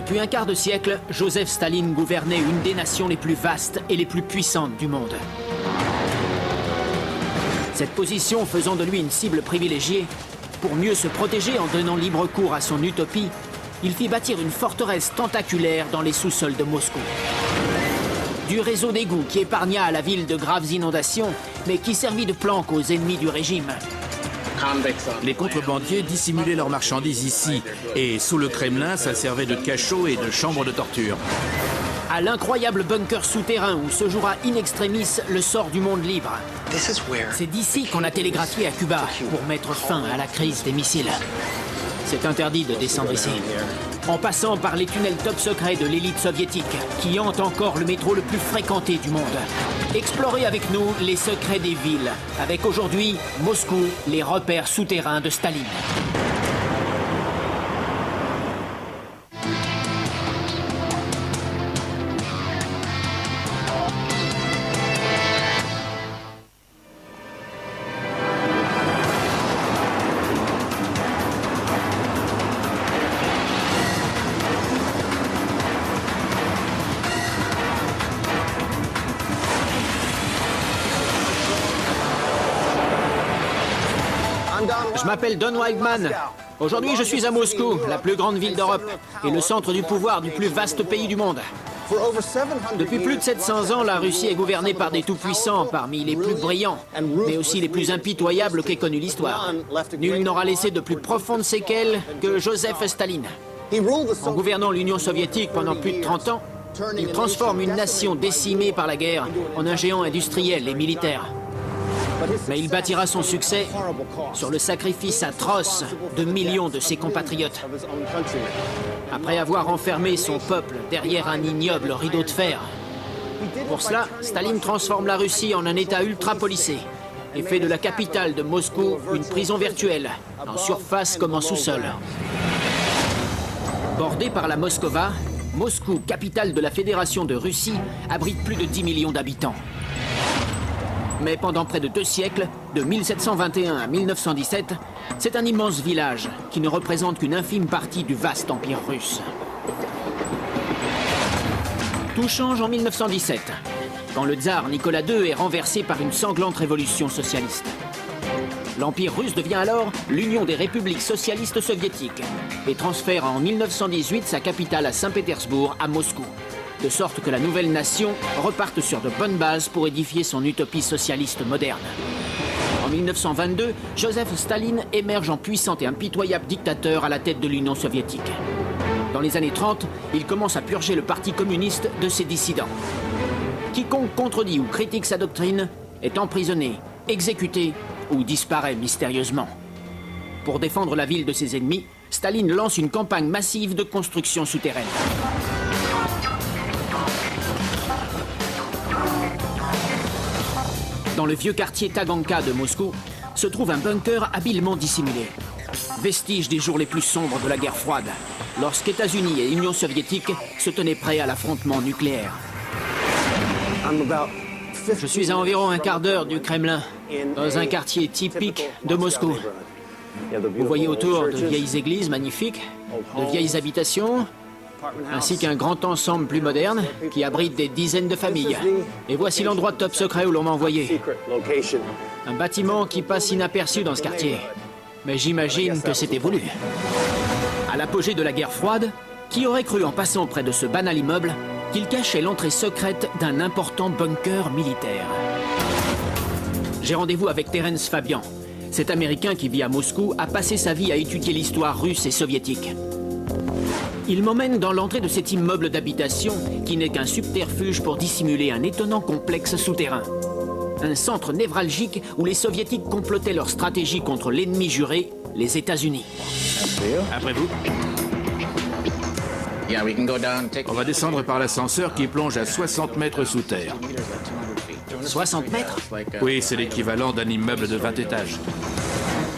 Depuis un quart de siècle, Joseph Staline gouvernait une des nations les plus vastes et les plus puissantes du monde. Cette position faisant de lui une cible privilégiée, pour mieux se protéger en donnant libre cours à son utopie, il fit bâtir une forteresse tentaculaire dans les sous-sols de Moscou. Du réseau d'égouts qui épargna à la ville de graves inondations, mais qui servit de planque aux ennemis du régime. Les contrebandiers dissimulaient leurs marchandises ici, et sous le Kremlin, ça servait de cachot et de chambre de torture. À l'incroyable bunker souterrain où se jouera in extremis le sort du monde libre. C'est d'ici qu'on a télégraphié à Cuba pour mettre fin à la crise des missiles. C'est interdit de descendre ici. En passant par les tunnels top secrets de l'élite soviétique, qui hante encore le métro le plus fréquenté du monde. Explorez avec nous les secrets des villes, avec aujourd'hui, Moscou, les repères souterrains de Staline. Je m'appelle Don Wildman. Aujourd'hui, je suis à Moscou, la plus grande ville d'Europe, et le centre du pouvoir du plus vaste pays du monde. Depuis plus de 700 ans, la Russie est gouvernée par des tout-puissants, parmi les plus brillants, mais aussi les plus impitoyables qu'ait connue l'histoire. Nul n'aura laissé de plus profondes séquelles que Joseph Staline. En gouvernant l'Union soviétique pendant plus de 30 ans, il transforme une nation décimée par la guerre en un géant industriel et militaire. Mais il bâtira son succès sur le sacrifice atroce de millions de ses compatriotes. Après avoir enfermé son peuple derrière un ignoble rideau de fer. Pour cela, Staline transforme la Russie en un État ultra-policé et fait de la capitale de Moscou une prison virtuelle, en surface comme en sous-sol. Bordée par la Moskova, Moscou, capitale de la Fédération de Russie, abrite plus de 10 millions d'habitants. Mais pendant près de 2 siècles, de 1721 à 1917, c'est un immense village qui ne représente qu'une infime partie du vaste empire russe. Tout change en 1917, quand le tsar Nicolas II est renversé par une sanglante révolution socialiste. L'Empire russe devient alors l'Union des républiques socialistes soviétiques et transfère en 1918 sa capitale à Saint-Pétersbourg, à Moscou. De sorte que la nouvelle nation reparte sur de bonnes bases pour édifier son utopie socialiste moderne. En 1922, Joseph Staline émerge en puissant et impitoyable dictateur à la tête de l'Union soviétique. Dans les années 30, il commence à purger le parti communiste de ses dissidents. Quiconque contredit ou critique sa doctrine est emprisonné, exécuté ou disparaît mystérieusement. Pour défendre la ville de ses ennemis, Staline lance une campagne massive de construction souterraine. Dans le vieux quartier Taganka de Moscou, se trouve un bunker habilement dissimulé. Vestige des jours les plus sombres de la guerre froide, lorsqu'États-Unis et Union soviétique se tenaient prêts à l'affrontement nucléaire. Je suis à environ un quart d'heure du Kremlin, dans un quartier typique de Moscou. Vous voyez autour de vieilles églises magnifiques, de vieilles habitations, ainsi qu'un grand ensemble plus moderne qui abrite des dizaines de familles. Et voici l'endroit top secret où l'on m'a envoyé. Un bâtiment qui passe inaperçu dans ce quartier. Mais j'imagine que c'était voulu. À l'apogée de la guerre froide, qui aurait cru en passant près de ce banal immeuble qu'il cachait l'entrée secrète d'un important bunker militaire? J'ai rendez-vous avec Terence Fabian. Cet Américain qui vit à Moscou a passé sa vie à étudier l'histoire russe et soviétique. Il m'emmène dans l'entrée de cet immeuble d'habitation qui n'est qu'un subterfuge pour dissimuler un étonnant complexe souterrain. Un centre névralgique où les soviétiques complotaient leur stratégie contre l'ennemi juré, les États-Unis. Après vous. On va descendre par l'ascenseur qui plonge à 60 mètres sous terre. 60 mètres? Oui, c'est l'équivalent d'un immeuble de 20 étages.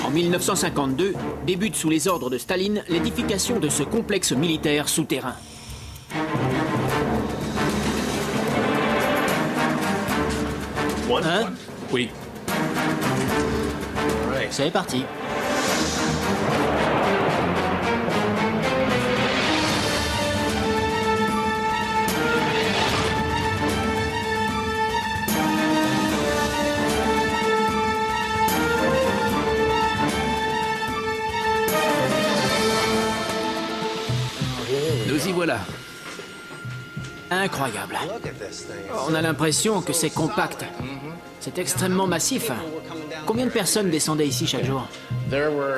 En 1952, débute sous les ordres de Staline l'édification de ce complexe militaire souterrain. Hein? Oui. C'est parti. voilà. Incroyable. On a l'impression que c'est compact. C'est extrêmement massif. Combien de personnes descendaient ici chaque jour?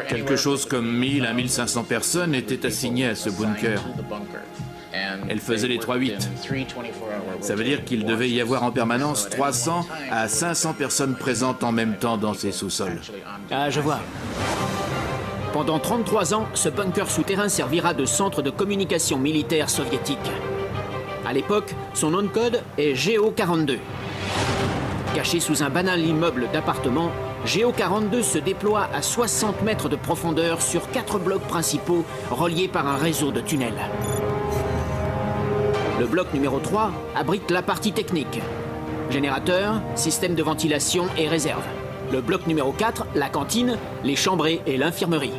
Quelque chose comme 1000 à 1500 personnes étaient assignées à ce bunker. Elles faisaient les 3-8. Ça veut dire qu'il devait y avoir en permanence 300 à 500 personnes présentes en même temps dans ces sous-sols. Ah, je vois. Pendant 33 ans, ce bunker souterrain servira de centre de communication militaire soviétique. À l'époque, son nom de code est GO-42. Caché sous un banal immeuble d'appartements, GO-42 se déploie à 60 mètres de profondeur sur 4 blocs principaux reliés par un réseau de tunnels. Le bloc numéro 3 abrite la partie technique. Générateur, système de ventilation et réserve. Le bloc numéro 4, la cantine, les chambrées et l'infirmerie.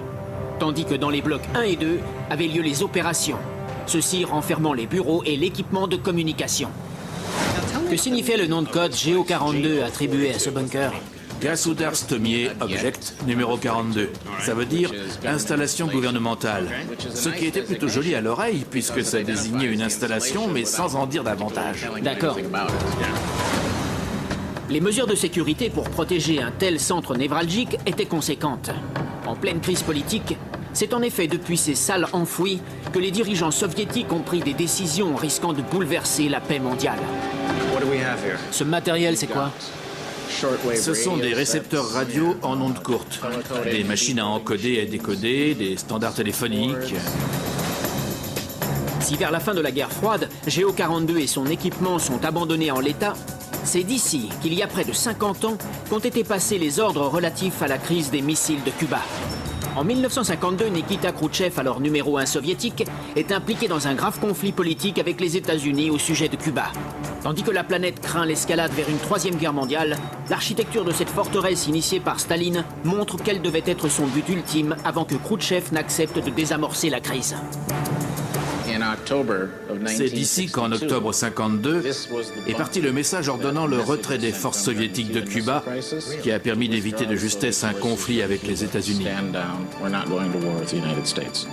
Tandis que dans les blocs 1 et 2 avaient lieu les opérations. Ceux-ci renfermant les bureaux et l'équipement de communication. Que signifiait le nom de code GO-42 attribué à ce bunker? Gasudarstomier Object numéro 42. Ça veut dire installation gouvernementale. Ce qui était plutôt joli à l'oreille puisque ça désignait une installation mais sans en dire davantage. D'accord. Les mesures de sécurité pour protéger un tel centre névralgique étaient conséquentes. En pleine crise politique, c'est en effet depuis ces salles enfouies que les dirigeants soviétiques ont pris des décisions risquant de bouleverser la paix mondiale. Ce matériel, c'est quoi? Ce sont des récepteurs radio en ondes courtes, des machines à encoder et décoder, des standards téléphoniques. Si vers la fin de la guerre froide, GO-42 et son équipement sont abandonnés en l'état, c'est d'ici qu'il y a près de 50 ans qu'ont été passés les ordres relatifs à la crise des missiles de Cuba. En 1952, Nikita Khrouchtchev, alors numéro 1 soviétique, est impliqué dans un grave conflit politique avec les États-Unis au sujet de Cuba. Tandis que la planète craint l'escalade vers une troisième guerre mondiale, l'architecture de cette forteresse initiée par Staline montre quel devait être son but ultime avant que Khrouchtchev n'accepte de désamorcer la crise. C'est d'ici qu'en octobre 52 est parti le message ordonnant le retrait des forces soviétiques de Cuba, qui a permis d'éviter de justesse un conflit avec les États-Unis.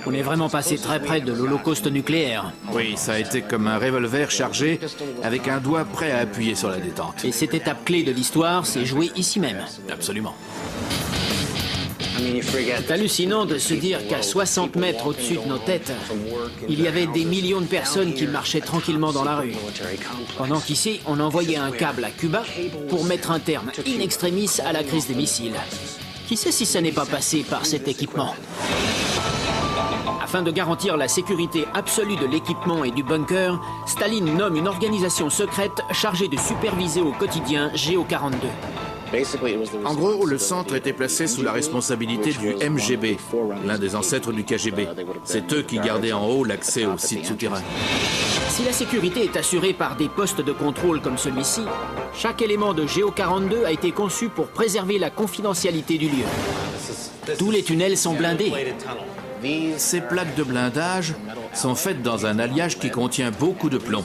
On est vraiment passé très près de l'holocauste nucléaire. Oui, ça a été comme un revolver chargé avec un doigt prêt à appuyer sur la détente. Et cette étape clé de l'histoire s'est jouée ici même. Absolument. C'est hallucinant de se dire qu'à 60 mètres au-dessus de nos têtes, il y avait des millions de personnes qui marchaient tranquillement dans la rue. Pendant qu'ici, on envoyait un câble à Cuba pour mettre un terme in extremis à la crise des missiles. Qui sait si ça n'est pas passé par cet équipement? Afin de garantir la sécurité absolue de l'équipement et du bunker, Staline nomme une organisation secrète chargée de superviser au quotidien GO-42. En gros, le centre était placé sous la responsabilité du MGB, l'un des ancêtres du KGB. C'est eux qui gardaient en haut l'accès au site souterrain. Si la sécurité est assurée par des postes de contrôle comme celui-ci, chaque élément de GO-42 a été conçu pour préserver la confidentialité du lieu. Tous les tunnels sont blindés. Ces plaques de blindage sont faites dans un alliage qui contient beaucoup de plomb.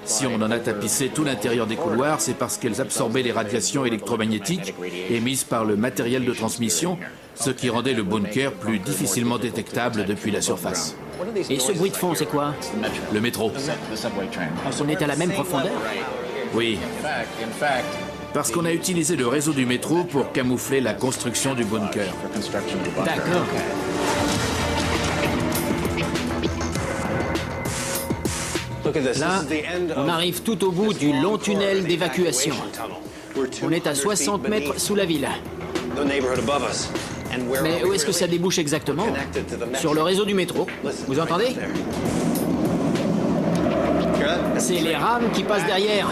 Si on en a tapissé tout l'intérieur des couloirs, c'est parce qu'elles absorbaient les radiations électromagnétiques émises par le matériel de transmission, ce qui rendait le bunker plus difficilement détectable depuis la surface. Et ce bruit de fond, c'est quoi? Le métro. On est à la même profondeur? Oui. Parce qu'on a utilisé le réseau du métro pour camoufler la construction du bunker. D'accord. Là, on arrive tout au bout du long tunnel d'évacuation. On est à 60 mètres sous la ville. Mais où est-ce que ça débouche exactement? Sur le réseau du métro. Vous entendez? C'est les rames qui passent derrière.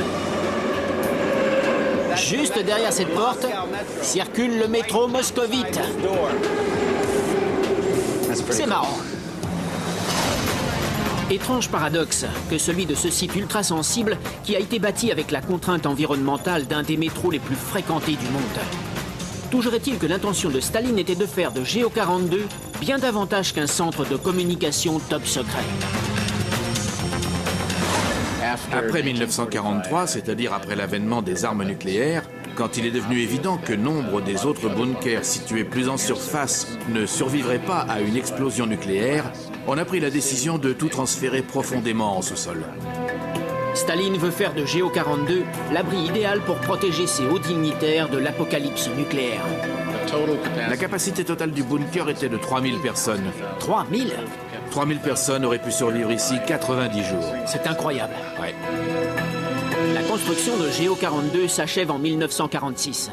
Juste derrière cette porte, circule le métro moscovite. C'est marrant. Étrange paradoxe que celui de ce site ultra sensible qui a été bâti avec la contrainte environnementale d'un des métros les plus fréquentés du monde. Toujours est-il que l'intention de Staline était de faire de GO-42 bien davantage qu'un centre de communication top secret. Après 1943, c'est-à-dire après l'avènement des armes nucléaires, quand il est devenu évident que nombre des autres bunkers situés plus en surface ne survivraient pas à une explosion nucléaire, On a pris la décision de tout transférer profondément en sous-sol. Staline veut faire de GO 42 l'abri idéal pour protéger ses hauts dignitaires de l'apocalypse nucléaire. La capacité totale du bunker était de 3000 personnes. 3000 3000 personnes auraient pu survivre ici 90 jours. C'est incroyable. Ouais. La construction de GO 42 s'achève en 1946.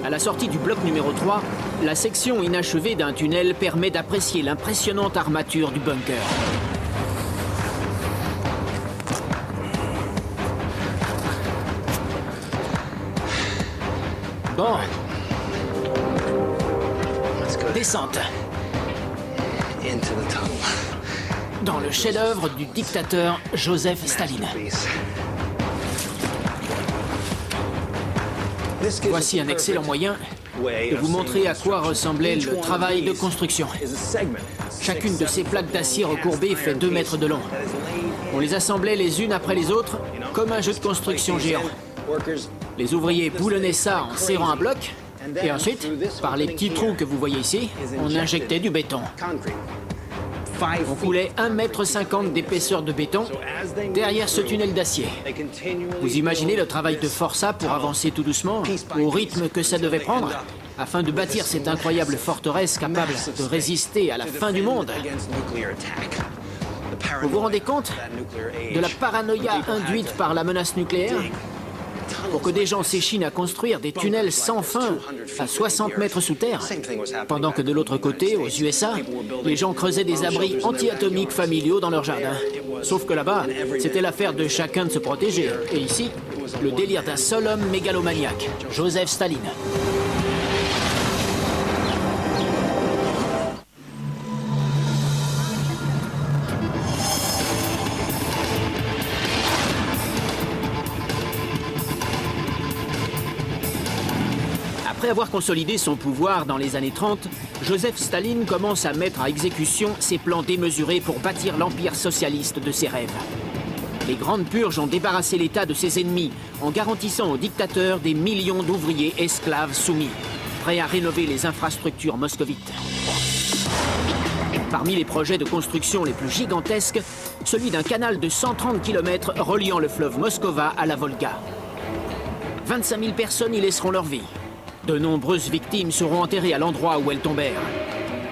À la sortie du bloc numéro 3, la section inachevée d'un tunnel permet d'apprécier l'impressionnante armature du bunker. Bon. Descente. Dans le chef-d'œuvre du dictateur Joseph Staline. Voici un excellent moyen de vous montrer à quoi ressemblait le travail de construction. Chacune de ces plaques d'acier recourbées fait 2 mètres de long. On les assemblait les unes après les autres, comme un jeu de construction géant. Les ouvriers boulonnaient ça en serrant un bloc, et ensuite, par les petits trous que vous voyez ici, on injectait du béton. On coulait 1,50 m d'épaisseur de béton derrière ce tunnel d'acier. Vous imaginez le travail de forçat pour avancer tout doucement, au rythme que ça devait prendre, afin de bâtir cette incroyable forteresse capable de résister à la fin du monde. Vous vous rendez compte de la paranoïa induite par la menace nucléaire? Pour que des gens s'échinent à construire des tunnels sans fin à 60 mètres sous terre, pendant que de l'autre côté, aux USA, les gens creusaient des abris anti-atomiques familiaux dans leur jardin. Sauf que là-bas, c'était l'affaire de chacun de se protéger. Et ici, le délire d'un seul homme mégalomaniaque, Joseph Staline. Après avoir consolidé son pouvoir dans les années 30, Joseph Staline commence à mettre à exécution ses plans démesurés pour bâtir l'empire socialiste de ses rêves. Les grandes purges ont débarrassé l'État de ses ennemis en garantissant au dictateur des millions d'ouvriers esclaves soumis, prêts à rénover les infrastructures moscovites. Parmi les projets de construction les plus gigantesques, celui d'un canal de 130 km reliant le fleuve Moskova à la Volga. 25 000 personnes y laisseront leur vie. De nombreuses victimes seront enterrées à l'endroit où elles tombèrent.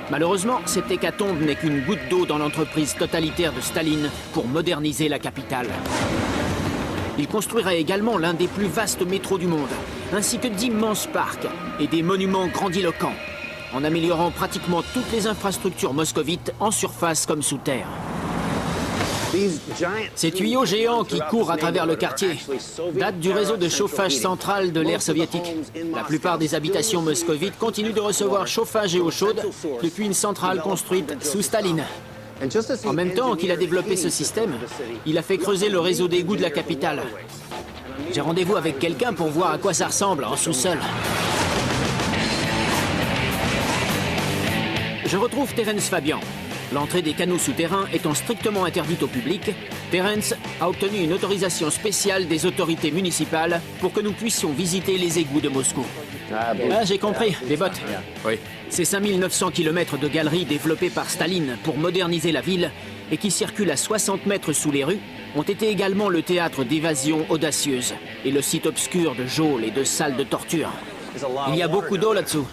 Malheureusement, cette hécatombe n'est qu'une goutte d'eau dans l'entreprise totalitaire de Staline pour moderniser la capitale. Il construira également l'un des plus vastes métros du monde, ainsi que d'immenses parcs et des monuments grandiloquents, en améliorant pratiquement toutes les infrastructures moscovites en surface comme sous terre. Ces tuyaux géants qui courent à travers le quartier datent du réseau de chauffage central de l'ère soviétique. La plupart des habitations moscovites continuent de recevoir chauffage et eau chaude depuis une centrale construite sous Staline. En même temps qu'il a développé ce système, il a fait creuser le réseau d'égouts de la capitale. J'ai rendez-vous avec quelqu'un pour voir à quoi ça ressemble en sous-sol. Je retrouve Terence Fabian. L'entrée des canaux souterrains étant strictement interdite au public, Terence a obtenu une autorisation spéciale des autorités municipales pour que nous puissions visiter les égouts de Moscou. Ah, j'ai compris, les bottes. Oui. Ces 5900 km de galeries développées par Staline pour moderniser la ville et qui circulent à 60 mètres sous les rues ont été également le théâtre d'évasions audacieuses et le site obscur de geôles et de salles de torture. Il y a beaucoup d'eau là-dessous.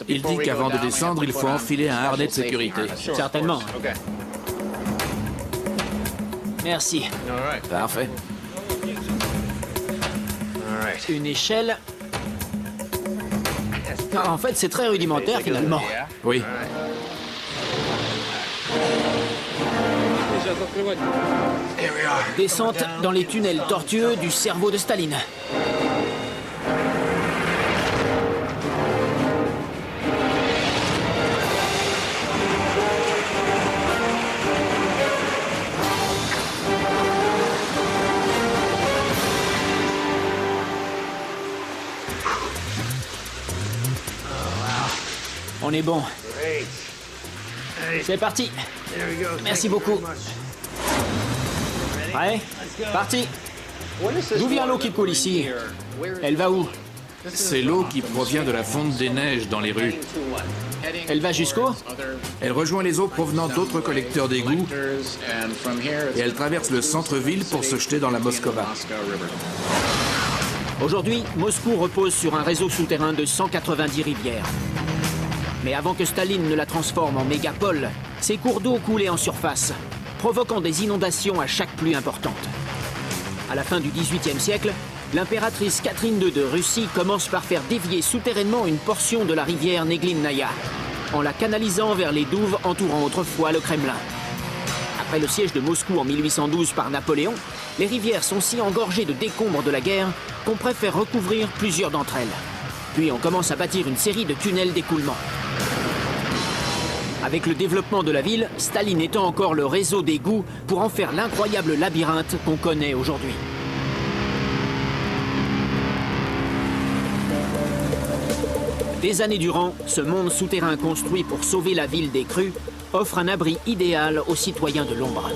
Il dit qu'avant de descendre, il faut enfiler un harnais de sécurité. Certainement. Merci. Parfait. Une échelle. En fait, c'est très rudimentaire finalement. Oui. Descente dans les tunnels tortueux du cerveau de Staline. On est bon. C'est parti. Merci beaucoup. Ouais, parti. D'où vient l'eau qui coule ici? Elle va où? C'est l'eau qui provient de la fonte des neiges dans les rues. Elle va jusqu'où? Elle rejoint les eaux provenant d'autres collecteurs d'égouts et elle traverse le centre-ville pour se jeter dans la Moskova. Aujourd'hui, Moscou repose sur un réseau souterrain de 190 rivières. Mais avant que Staline ne la transforme en mégapole, ces cours d'eau coulaient en surface, provoquant des inondations à chaque pluie importante. À la fin du XVIIIe siècle, l'impératrice Catherine II de Russie commence par faire dévier souterrainement une portion de la rivière Neglinaya, en la canalisant vers les douves entourant autrefois le Kremlin. Après le siège de Moscou en 1812 par Napoléon, les rivières sont si engorgées de décombres de la guerre qu'on préfère recouvrir plusieurs d'entre elles. Puis on commence à bâtir une série de tunnels d'écoulement. Avec le développement de la ville, Staline étend encore le réseau d'égouts pour en faire l'incroyable labyrinthe qu'on connaît aujourd'hui. Des années durant, ce monde souterrain construit pour sauver la ville des crues offre un abri idéal aux citoyens de l'ombre.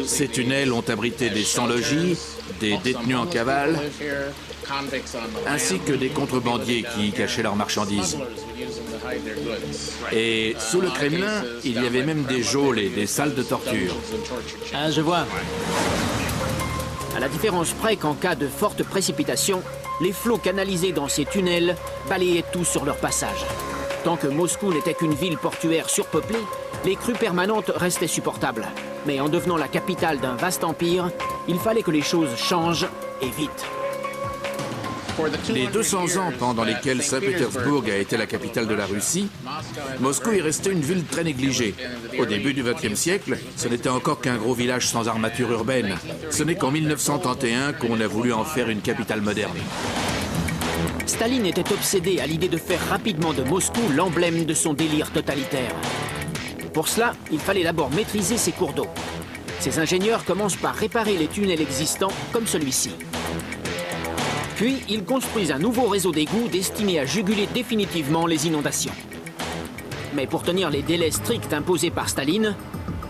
Ces tunnels ont abrité des sans-logis, des détenus en cavale, ainsi que des contrebandiers qui y cachaient leurs marchandises. Et sous le Kremlin, il y avait même des geôles et des salles de torture. Ah, je vois. À la différence près qu'en cas de forte précipitation, les flots canalisés dans ces tunnels balayaient tout sur leur passage. Tant que Moscou n'était qu'une ville portuaire surpeuplée, les crues permanentes restaient supportables. Mais en devenant la capitale d'un vaste empire, il fallait que les choses changent, et vite. Les 200 ans pendant lesquels Saint-Pétersbourg a été la capitale de la Russie, Moscou est resté une ville très négligée. Au début du XXe siècle, ce n'était encore qu'un gros village sans armature urbaine. Ce n'est qu'en 1931 qu'on a voulu en faire une capitale moderne. Staline était obsédé à l'idée de faire rapidement de Moscou l'emblème de son délire totalitaire. Pour cela, il fallait d'abord maîtriser ses cours d'eau. Ses ingénieurs commencent par réparer les tunnels existants, comme celui-ci. Puis, ils construisent un nouveau réseau d'égouts destiné à juguler définitivement les inondations. Mais pour tenir les délais stricts imposés par Staline,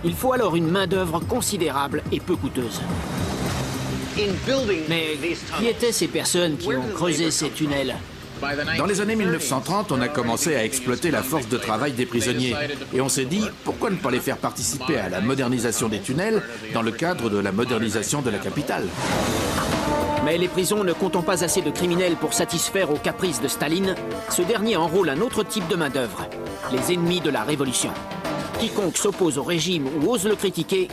il faut alors une main-d'œuvre considérable et peu coûteuse. Mais qui étaient ces personnes qui ont creusé ces tunnels? Dans les années 1930, on a commencé à exploiter la force de travail des prisonniers. Et on s'est dit, pourquoi ne pas les faire participer à la modernisation des tunnels dans le cadre de la modernisation de la capitale? Mais les prisons ne comptant pas assez de criminels pour satisfaire aux caprices de Staline, ce dernier enrôle un autre type de main-d'œuvre, les ennemis de la révolution. Quiconque s'oppose au régime ou ose le critiquer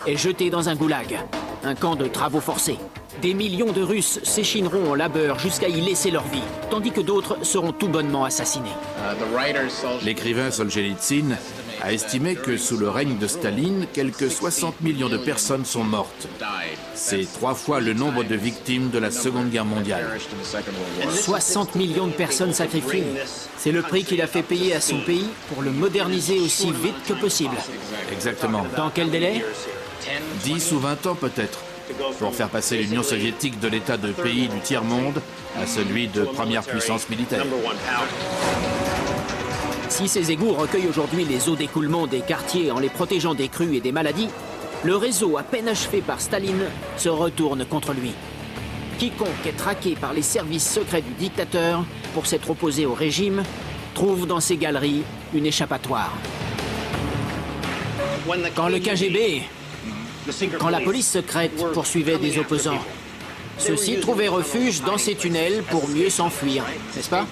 est jeté dans un goulag, un camp de travaux forcés. Des millions de Russes s'échineront en labeur jusqu'à y laisser leur vie, tandis que d'autres seront tout bonnement assassinés. L'écrivain Solzhenitsyn a estimé que sous le règne de Staline, quelques 60 millions de personnes sont mortes. C'est 3 fois le nombre de victimes de la Seconde Guerre mondiale. 60 millions de personnes sacrifiées. C'est le prix qu'il a fait payer à son pays pour le moderniser aussi vite que possible. Exactement. Dans quel délai? 10 ou 20 ans peut-être, pour faire passer l'Union soviétique de l'état de pays du tiers-monde à celui de première puissance militaire. Si ces égouts recueillent aujourd'hui les eaux d'écoulement des quartiers en les protégeant des crues et des maladies, le réseau à peine achevé par Staline se retourne contre lui. Quiconque est traqué par les services secrets du dictateur pour s'être opposé au régime trouve dans ces galeries une échappatoire. Quand le KGB, quand la police secrète poursuivait des opposants, ceux-ci trouvaient refuge dans ces tunnels pour mieux s'enfuir, n'est-ce pas?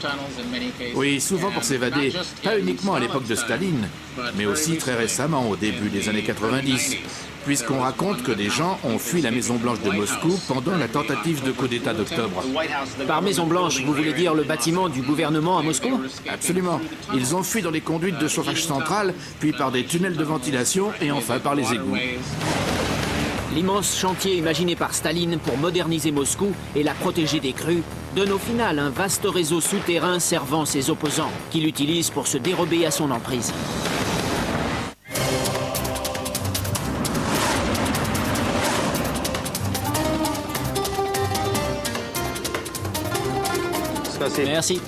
Oui, souvent pour s'évader, pas uniquement à l'époque de Staline, mais aussi très récemment, au début des années 90, puisqu'on raconte que des gens ont fui la Maison-Blanche de Moscou pendant la tentative de coup d'État d'octobre. Par Maison-Blanche, vous voulez dire le bâtiment du gouvernement à Moscou? Absolument. Ils ont fui dans les conduites de chauffage central, puis par des tunnels de ventilation et enfin par les égouts. L'immense chantier imaginé par Staline pour moderniser Moscou et la protéger des crues donne au final un vaste réseau souterrain servant ses opposants, qu'il utilise pour se dérober à son emprise. Merci.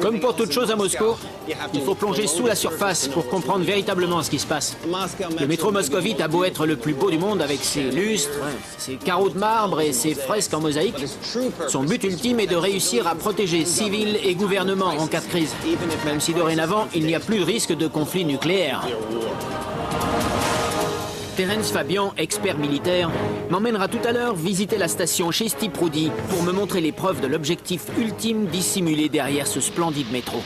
Comme pour toute chose à Moscou, Il faut plonger sous la surface pour comprendre véritablement ce qui se passe. Le métro moscovite a beau être le plus beau du monde avec ses lustres, ses carreaux de marbre et ses fresques en mosaïque. Son but ultime est de réussir à protéger civils et gouvernements en cas de crise, même si dorénavant il n'y a plus de risque de conflit nucléaire. Terence Fabian, expert militaire, m'emmènera tout à l'heure visiter la station Chisty Proudy pour me montrer les preuves de l'objectif ultime dissimulé derrière ce splendide métro.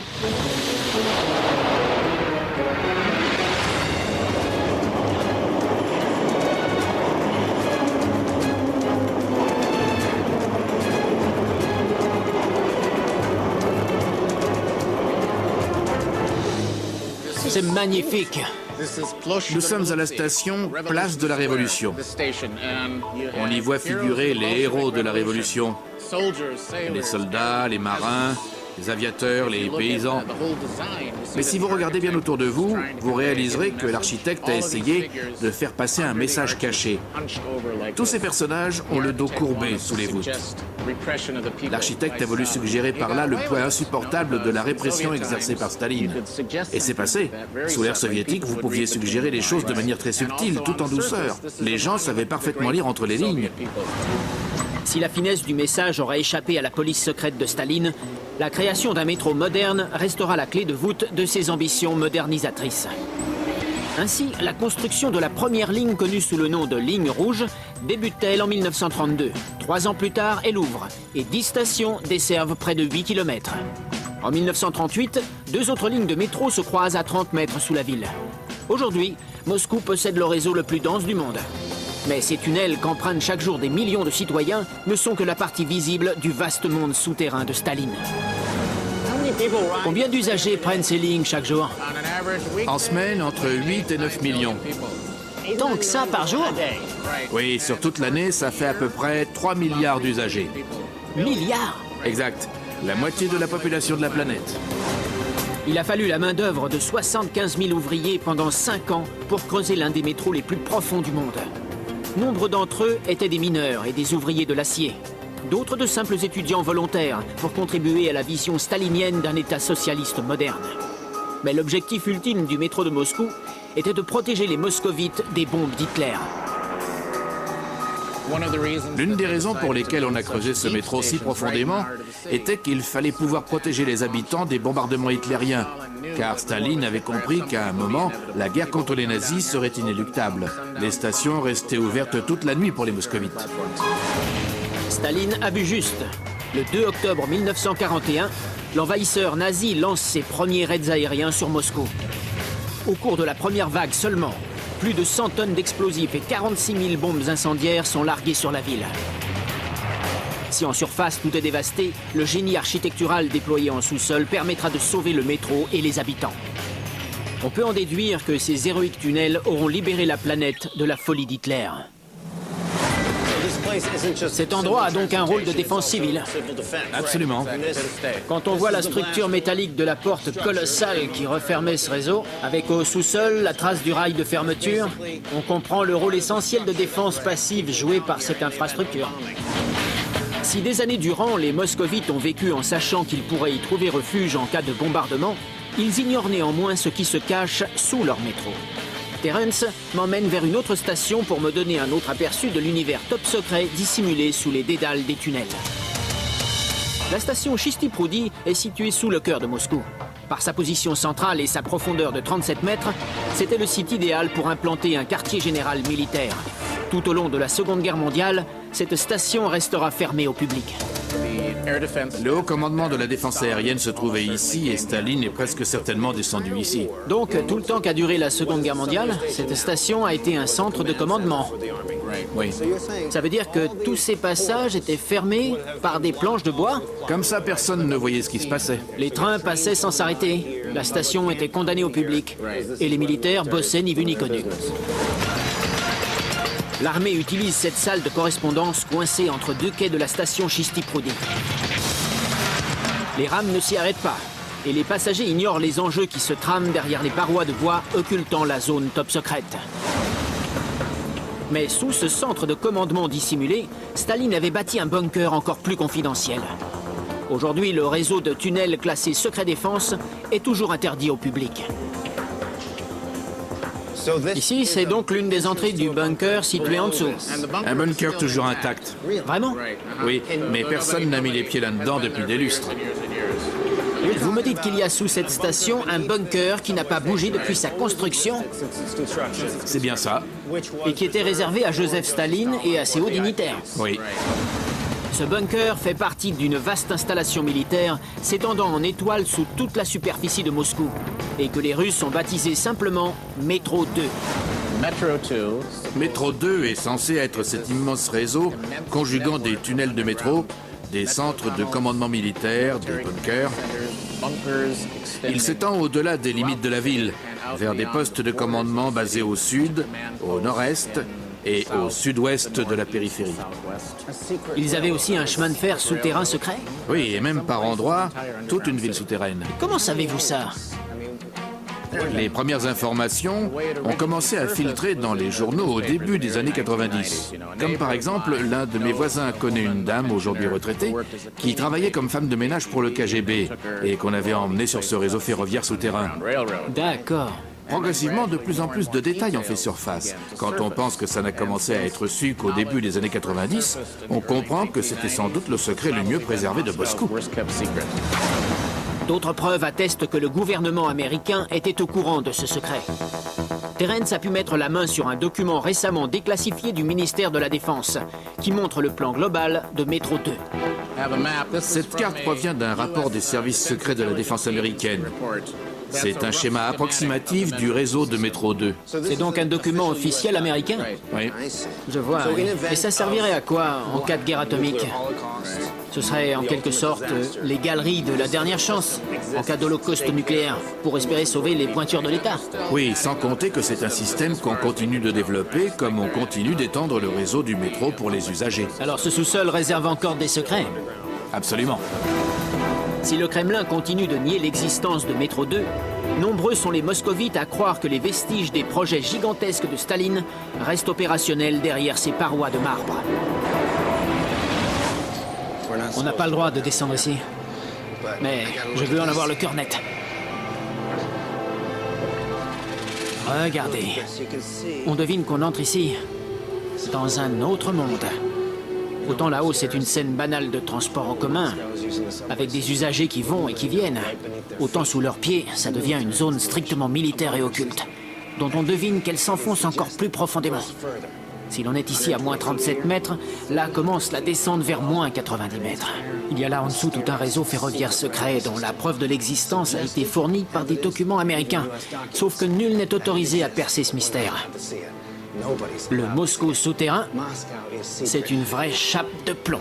C'est magnifique. Nous sommes à la station Place de la Révolution. On y voit figurer les héros de la Révolution. Les soldats, les marins, les aviateurs, les paysans. Mais si vous regardez bien autour de vous, vous réaliserez que l'architecte a essayé de faire passer un message caché. Tous ces personnages ont le dos courbé sous les voûtes. L'architecte a voulu suggérer par là le poids insupportable de la répression exercée par Staline. Et c'est passé. Sous l'ère soviétique, vous pouviez suggérer les choses de manière très subtile, tout en douceur. Les gens savaient parfaitement lire entre les lignes. Si la finesse du message aura échappé à la police secrète de Staline, la création d'un métro moderne restera la clé de voûte de ses ambitions modernisatrices. Ainsi, la construction de la première ligne connue sous le nom de ligne rouge débute-t-elle en 1932. 3 ans plus tard, elle ouvre et 10 stations desservent près de 8 km. En 1938, 2 autres lignes de métro se croisent à 30 mètres sous la ville. Aujourd'hui, Moscou possède le réseau le plus dense du monde. Mais ces tunnels qu'empruntent chaque jour des millions de citoyens ne sont que la partie visible du vaste monde souterrain de Staline. Combien d'usagers prennent ces lignes chaque jour? En semaine, entre 8 et 9 millions. Tant que ça par jour? Oui, sur toute l'année, ça fait à peu près 3 milliards d'usagers. Milliards? Exact. La moitié de la population de la planète. Il a fallu la main-d'œuvre de 75 000 ouvriers pendant 5 ans pour creuser l'un des métros les plus profonds du monde. Nombre d'entre eux étaient des mineurs et des ouvriers de l'acier. D'autres de simples étudiants volontaires pour contribuer à la vision stalinienne d'un État socialiste moderne. Mais l'objectif ultime du métro de Moscou était de protéger les moscovites des bombes d'Hitler. L'une des raisons pour lesquelles on a creusé ce métro si profondément était qu'il fallait pouvoir protéger les habitants des bombardements hitlériens, car Staline avait compris qu'à un moment, la guerre contre les nazis serait inéluctable. Les stations restaient ouvertes toute la nuit pour les moscovites. Staline a vu juste. Le 2 octobre 1941, l'envahisseur nazi lance ses premiers raids aériens sur Moscou. Au cours de la première vague seulement, plus de 100 tonnes d'explosifs et 46 000 bombes incendiaires sont larguées sur la ville. Si en surface tout est dévasté, le génie architectural déployé en sous-sol permettra de sauver le métro et les habitants. On peut en déduire que ces héroïques tunnels auront libéré la planète de la folie d'Hitler. Cet endroit a donc un rôle de défense civile. Absolument. Quand on voit la structure métallique de la porte colossale qui refermait ce réseau, avec au sous-sol la trace du rail de fermeture, on comprend le rôle essentiel de défense passive joué par cette infrastructure. Si des années durant, les moscovites ont vécu en sachant qu'ils pourraient y trouver refuge en cas de bombardement, ils ignorent néanmoins ce qui se cache sous leur métro. Terence m'emmène vers une autre station pour me donner un autre aperçu de l'univers top secret dissimulé sous les dédales des tunnels. La station Chisty Proudy est située sous le cœur de Moscou. Par sa position centrale et sa profondeur de 37 mètres, c'était le site idéal pour implanter un quartier général militaire. Tout au long de la Seconde Guerre mondiale, cette station restera fermée au public. Le haut commandement de la défense aérienne se trouvait ici et Staline est presque certainement descendu ici. Donc, tout le temps qu'a duré la Seconde Guerre mondiale, cette station a été un centre de commandement. Oui. Ça veut dire que tous ces passages étaient fermés par des planches de bois? Comme ça, personne ne voyait ce qui se passait. Les trains passaient sans s'arrêter. La station était condamnée au public. Et les militaires bossaient ni vu ni connu. L'armée utilise cette salle de correspondance coincée entre 2 quais de la station Chisty Proudy. Les rames ne s'y arrêtent pas, et les passagers ignorent les enjeux qui se trament derrière les parois de bois occultant la zone top secrète. Mais sous ce centre de commandement dissimulé, Staline avait bâti un bunker encore plus confidentiel. Aujourd'hui, le réseau de tunnels classés secret défense est toujours interdit au public. Ici, c'est donc l'une des entrées du bunker situé en dessous. Un bunker toujours intact. Vraiment? Oui, mais personne n'a mis les pieds là-dedans depuis des lustres. Vous me dites qu'il y a sous cette station un bunker qui n'a pas bougé depuis sa construction C'est bien ça. et qui était réservé à Joseph Staline et à ses hauts dignitaires. Oui. Ce bunker fait partie d'une vaste installation militaire s'étendant en étoile sous toute la superficie de Moscou et que les Russes ont baptisé simplement Métro 2. Métro 2 est censé être cet immense réseau conjuguant des tunnels de métro, des centres de commandement militaire, des bunkers. Il s'étend au-delà des limites de la ville, vers des postes de commandement basés au sud, au nord-est et au sud-ouest de la périphérie. Ils avaient aussi un chemin de fer souterrain secret? Oui, et même par endroits, toute une ville souterraine. Comment savez-vous ça? Les premières informations ont commencé à filtrer dans les journaux au début des années 90. Comme par exemple, l'un de mes voisins connaît une dame, aujourd'hui retraitée, qui travaillait comme femme de ménage pour le KGB et qu'on avait emmenée sur ce réseau ferroviaire souterrain. D'accord. Progressivement, de plus en plus de détails ont fait surface. Quand on pense que ça n'a commencé à être su qu'au début des années 90, on comprend que c'était sans doute le secret le mieux préservé de Moscou. D'autres preuves attestent que le gouvernement américain était au courant de ce secret. Terence a pu mettre la main sur un document récemment déclassifié du ministère de la Défense, qui montre le plan global de Métro 2. Cette carte provient d'un rapport des services secrets de la défense américaine. C'est un schéma approximatif du réseau de Métro 2. C'est donc un document officiel américain? Oui. Je vois. Oui. Et ça servirait à quoi en cas de guerre atomique? Ce serait en quelque sorte les galeries de la dernière chance en cas d'holocauste nucléaire pour espérer sauver les pointures de l'État. Oui, sans compter que c'est un système qu'on continue de développer comme on continue d'étendre le réseau du métro pour les usagers. Alors ce sous-sol réserve encore des secrets? Absolument. Si le Kremlin continue de nier l'existence de Métro 2, nombreux sont les moscovites à croire que les vestiges des projets gigantesques de Staline restent opérationnels derrière ces parois de marbre. On n'a pas le droit de descendre ici. Mais je veux en avoir le cœur net. Regardez. On devine qu'on entre ici dans un autre monde. Autant là-haut, c'est une scène banale de transport en commun, avec des usagers qui vont et qui viennent. Autant sous leurs pieds, ça devient une zone strictement militaire et occulte, dont on devine qu'elle s'enfonce encore plus profondément. Si l'on est ici à moins 37 mètres, là commence la descente vers moins 90 mètres. Il y a là en dessous tout un réseau ferroviaire secret dont la preuve de l'existence a été fournie par des documents américains. Sauf que nul n'est autorisé à percer ce mystère. Le Moscou souterrain, c'est une vraie chape de plomb.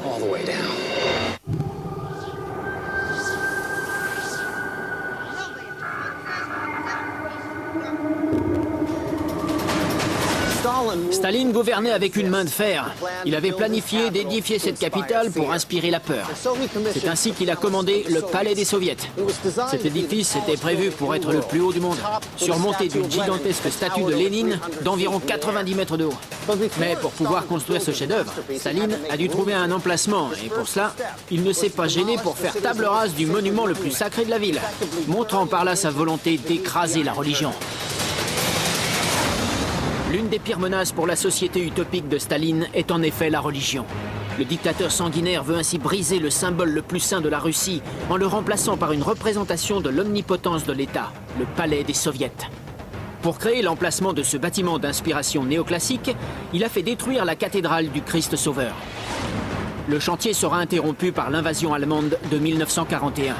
Staline gouvernait avec une main de fer. Il avait planifié d'édifier cette capitale pour inspirer la peur. C'est ainsi qu'il a commandé le Palais des Soviets. Cet édifice était prévu pour être le plus haut du monde, surmonté d'une gigantesque statue de Lénine d'environ 90 mètres de haut. Mais pour pouvoir construire ce chef-d'œuvre, Staline a dû trouver un emplacement et pour cela, il ne s'est pas gêné pour faire table rase du monument le plus sacré de la ville, montrant par là sa volonté d'écraser la religion. L'une des pires menaces pour la société utopique de Staline est en effet la religion. Le dictateur sanguinaire veut ainsi briser le symbole le plus saint de la Russie en le remplaçant par une représentation de l'omnipotence de l'État, le Palais des Soviets. Pour créer l'emplacement de ce bâtiment d'inspiration néoclassique, il a fait détruire la cathédrale du Christ Sauveur. Le chantier sera interrompu par l'invasion allemande de 1941.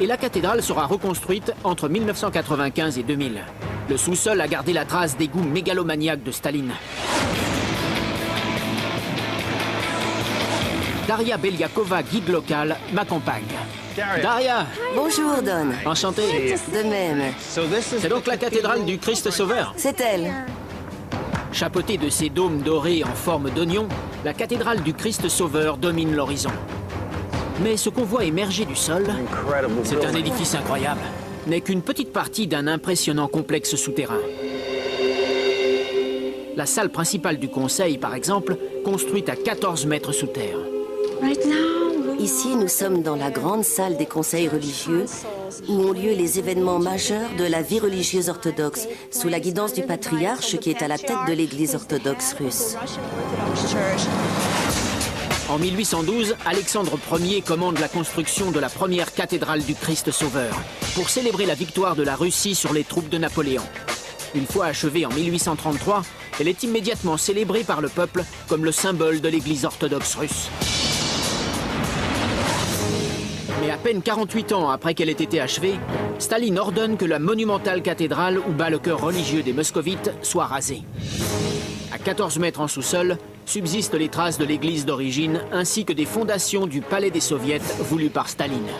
Et la cathédrale sera reconstruite entre 1995 et 2000. Le sous-sol a gardé la trace des goûts mégalomaniaques de Staline. Daria Beliakova, guide local, m'accompagne. Daria! Bonjour, Don. Enchanté. De même. C'est donc la cathédrale du Christ Sauveur. C'est elle. Chapeautée de ses dômes dorés en forme d'oignon, la cathédrale du Christ Sauveur domine l'horizon. Mais ce qu'on voit émerger du sol, c'est un édifice incroyable, n'est qu'une petite partie d'un impressionnant complexe souterrain. La salle principale du Conseil, par exemple, construite à 14 mètres sous terre. Ici, nous sommes dans la grande salle des conseils religieux où ont lieu les événements majeurs de la vie religieuse orthodoxe, sous la guidance du patriarche qui est à la tête de l'Église orthodoxe russe. En 1812, Alexandre Ier commande la construction de la première cathédrale du Christ Sauveur pour célébrer la victoire de la Russie sur les troupes de Napoléon. Une fois achevée en 1833, elle est immédiatement célébrée par le peuple comme le symbole de l'Église orthodoxe russe. Mais à peine 48 ans après qu'elle ait été achevée, Staline ordonne que la monumentale cathédrale où bat le cœur religieux des moscovites soit rasée. À 14 mètres en sous-sol, subsistent les traces de l'église d'origine ainsi que des fondations du palais des soviets voulu par Staline.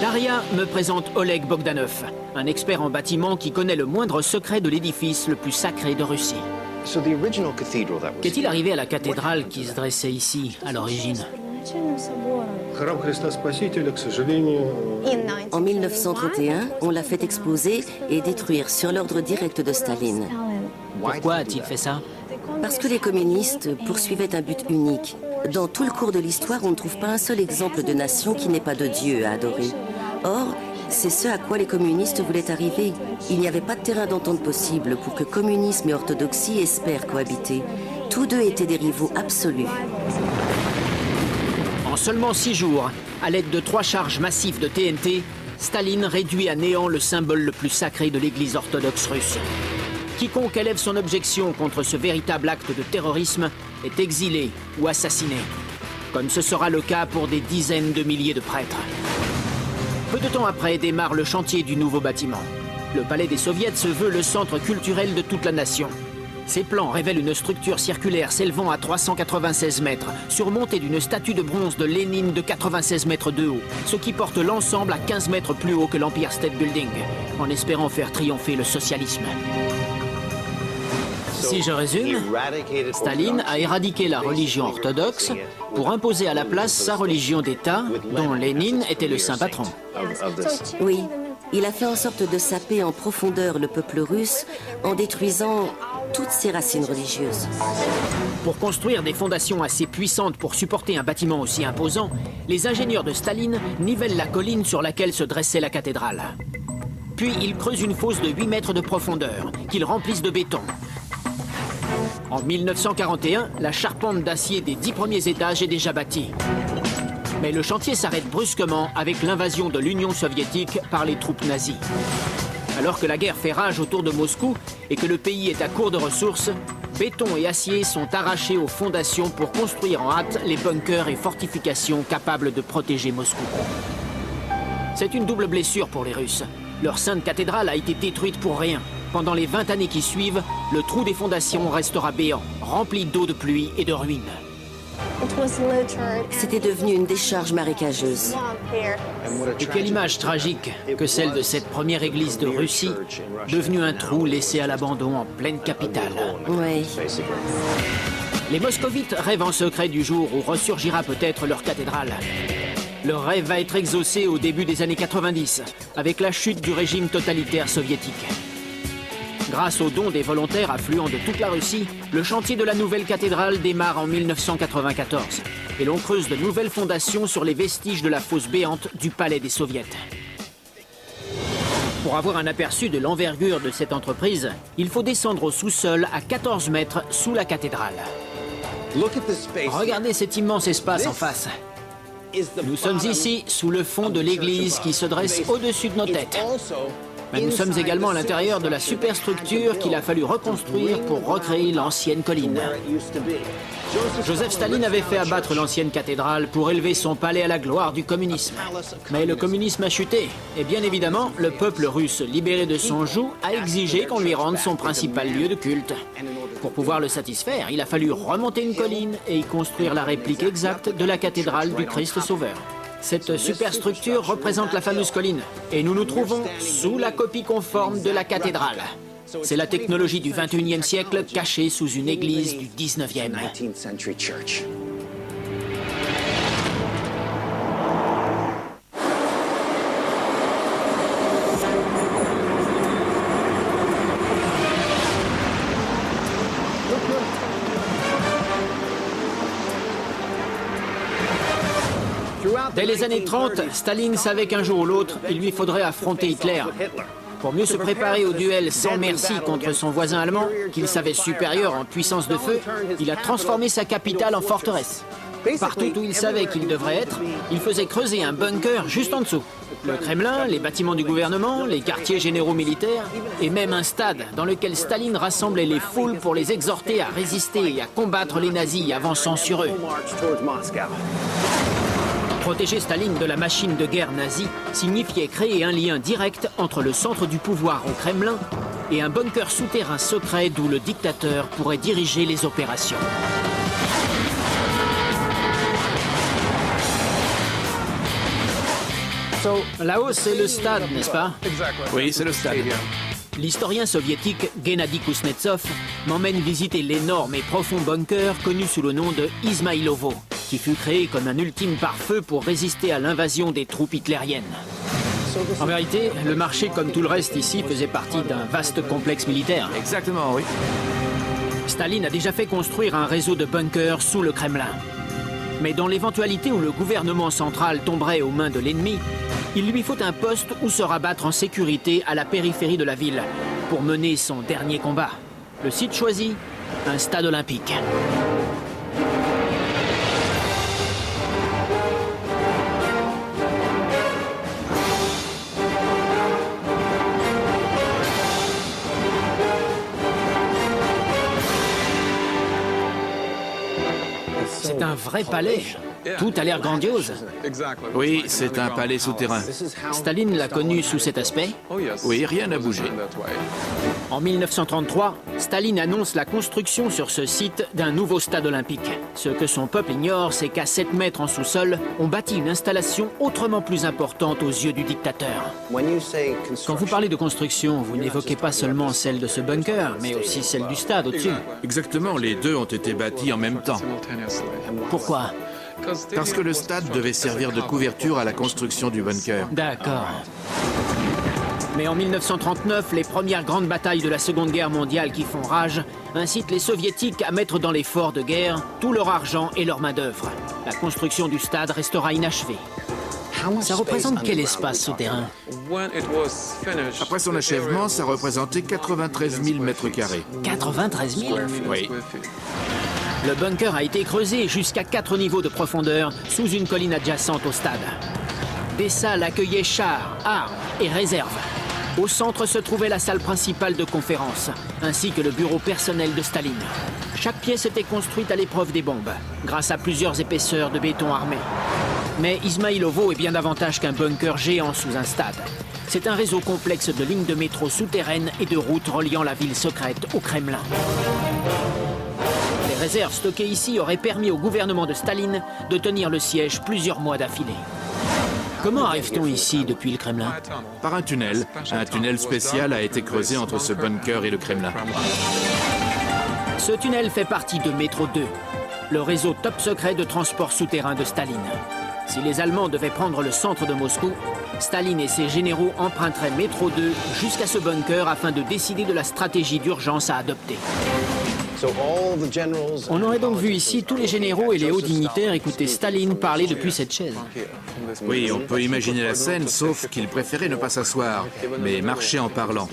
Daria me présente Oleg Bogdanov, un expert en bâtiment qui connaît le moindre secret de l'édifice le plus sacré de Russie. Qu'est-il arrivé à la cathédrale qui se dressait ici, à l'origine? En 1931, on l'a fait exploser et détruire sur l'ordre direct de Staline. Pourquoi a-t-il fait ça? Parce que les communistes poursuivaient un but unique. Dans tout le cours de l'histoire, on ne trouve pas un seul exemple de nation qui n'ait pas de Dieu à adorer. Or, c'est ce à quoi les communistes voulaient arriver. Il n'y avait pas de terrain d'entente possible pour que communisme et orthodoxie espèrent cohabiter. Tous deux étaient des rivaux absolus. En seulement 6 jours, à l'aide de 3 charges massives de TNT, Staline réduit à néant le symbole le plus sacré de l'Église orthodoxe russe. Quiconque élève son objection contre ce véritable acte de terrorisme est exilé ou assassiné, comme ce sera le cas pour des dizaines de milliers de prêtres. Peu de temps après démarre le chantier du nouveau bâtiment. Le palais des soviets se veut le centre culturel de toute la nation. Ces plans révèlent une structure circulaire s'élevant à 396 mètres, surmontée d'une statue de bronze de Lénine de 96 mètres de haut, ce qui porte l'ensemble à 15 mètres plus haut que l'Empire State Building, en espérant faire triompher le socialisme. Si je résume, Staline a éradiqué la religion orthodoxe pour imposer à la place sa religion d'État, dont Lénine était le saint patron. Oui, il a fait en sorte de saper en profondeur le peuple russe en détruisant toutes ses racines religieuses. Pour construire des fondations assez puissantes pour supporter un bâtiment aussi imposant, les ingénieurs de Staline nivellent la colline sur laquelle se dressait la cathédrale. Puis ils creusent une fosse de 8 mètres de profondeur, qu'ils remplissent de béton. En 1941, la charpente d'acier des 10 premiers étages est déjà bâtie. Mais le chantier s'arrête brusquement avec l'invasion de l'Union soviétique par les troupes nazies. Alors que la guerre fait rage autour de Moscou et que le pays est à court de ressources, béton et acier sont arrachés aux fondations pour construire en hâte les bunkers et fortifications capables de protéger Moscou. C'est une double blessure pour les Russes. Leur sainte cathédrale a été détruite pour rien. Pendant les 20 années qui suivent, le trou des fondations restera béant, rempli d'eau de pluie et de ruines. C'était devenu une décharge marécageuse. Et quelle image tragique que celle de cette première église de Russie, devenue un trou laissé à l'abandon en pleine capitale. Oui. Les moscovites rêvent en secret du jour où ressurgira peut-être leur cathédrale. Leur rêve va être exaucé au début des années 90, avec la chute du régime totalitaire soviétique. Grâce aux dons des volontaires affluents de toute la Russie, le chantier de la nouvelle cathédrale démarre en 1994 et l'on creuse de nouvelles fondations sur les vestiges de la fosse béante du palais des soviets. Pour avoir un aperçu de l'envergure de cette entreprise, il faut descendre au sous-sol à 14 mètres sous la cathédrale. Regardez cet immense espace en face. Nous sommes ici sous le fond de l'église qui se dresse au-dessus de nos têtes. Mais nous sommes également à l'intérieur de la superstructure qu'il a fallu reconstruire pour recréer l'ancienne colline. Joseph Staline avait fait abattre l'ancienne cathédrale pour élever son palais à la gloire du communisme. Mais le communisme a chuté, et bien évidemment, le peuple russe libéré de son joug a exigé qu'on lui rende son principal lieu de culte. Pour pouvoir le satisfaire, il a fallu remonter une colline et y construire la réplique exacte de la cathédrale du Christ Sauveur. Cette superstructure représente la fameuse colline, et nous nous trouvons sous la copie conforme de la cathédrale. C'est la technologie du 21e siècle cachée sous une église du 19e. Dès les années 30, Staline savait qu'un jour ou l'autre, il lui faudrait affronter Hitler. Pour mieux se préparer au duel sans merci contre son voisin allemand, qu'il savait supérieur en puissance de feu, il a transformé sa capitale en forteresse. Partout où il savait qu'il devrait être, il faisait creuser un bunker juste en dessous. Le Kremlin, les bâtiments du gouvernement, les quartiers généraux militaires, et même un stade dans lequel Staline rassemblait les foules pour les exhorter à résister et à combattre les nazis avançant sur eux. Protéger Staline de la machine de guerre nazie signifiait créer un lien direct entre le centre du pouvoir au Kremlin et un bunker souterrain secret d'où le dictateur pourrait diriger les opérations. Là-haut, c'est le stade, n'est-ce pas? Oui, c'est le stade. L'historien soviétique Gennady Kuznetsov m'emmène visiter l'énorme et profond bunker connu sous le nom de Izmaïlovo, qui fut créé comme un ultime pare-feu pour résister à l'invasion des troupes hitlériennes. En vérité, le marché, comme tout le reste ici, faisait partie d'un vaste complexe militaire. Exactement, oui. Staline a déjà fait construire un réseau de bunkers sous le Kremlin. Mais dans l'éventualité où le gouvernement central tomberait aux mains de l'ennemi, il lui faut un poste où se rabattre en sécurité à la périphérie de la ville pour mener son dernier combat. Le site choisi, un stade olympique. C'est un vrai palais. Tout a l'air grandiose. Oui, c'est un palais souterrain. Staline l'a connu sous cet aspect. Oui, rien n'a bougé. En 1933, Staline annonce la construction sur ce site d'un nouveau stade olympique. Ce que son peuple ignore, c'est qu'à 7 mètres en sous-sol, on bâtit une installation autrement plus importante aux yeux du dictateur. Quand vous parlez de construction, vous n'évoquez pas seulement celle de ce bunker, mais aussi celle du stade au-dessus. Exactement, les deux ont été bâtis en même temps. Pourquoi ? Parce que le stade devait servir de couverture à la construction du bunker. D'accord. Mais en 1939, les premières grandes batailles de la Seconde Guerre mondiale qui font rage incitent les Soviétiques à mettre dans les forts de guerre tout leur argent et leur main-d'œuvre. La construction du stade restera inachevée. Ça représente quel espace souterrain? Après son achèvement, ça représentait 93 000 mètres carrés. 93 000? Oui. Le bunker a été creusé jusqu'à 4 niveaux de profondeur sous une colline adjacente au stade. Des salles accueillaient chars, armes et réserves. Au centre se trouvait la salle principale de conférence, ainsi que le bureau personnel de Staline. Chaque pièce était construite à l'épreuve des bombes, grâce à plusieurs épaisseurs de béton armé. Mais Izmaïlovo est bien davantage qu'un bunker géant sous un stade. C'est un réseau complexe de lignes de métro souterraines et de routes reliant la ville secrète au Kremlin. Les réserves stockées ici auraient permis au gouvernement de Staline de tenir le siège plusieurs mois d'affilée. Comment arrive-t-on ici depuis le Kremlin? Par un tunnel. Un tunnel spécial a été creusé entre ce bunker et le Kremlin. Ce tunnel fait partie de Métro 2, le réseau top secret de transport souterrain de Staline. Si les Allemands devaient prendre le centre de Moscou, Staline et ses généraux emprunteraient Métro 2 jusqu'à ce bunker afin de décider de la stratégie d'urgence à adopter. On aurait donc vu ici tous les généraux et les hauts dignitaires écouter Staline parler depuis cette chaise. Oui, on peut imaginer la scène, sauf qu'il préférait ne pas s'asseoir, mais marcher en parlant.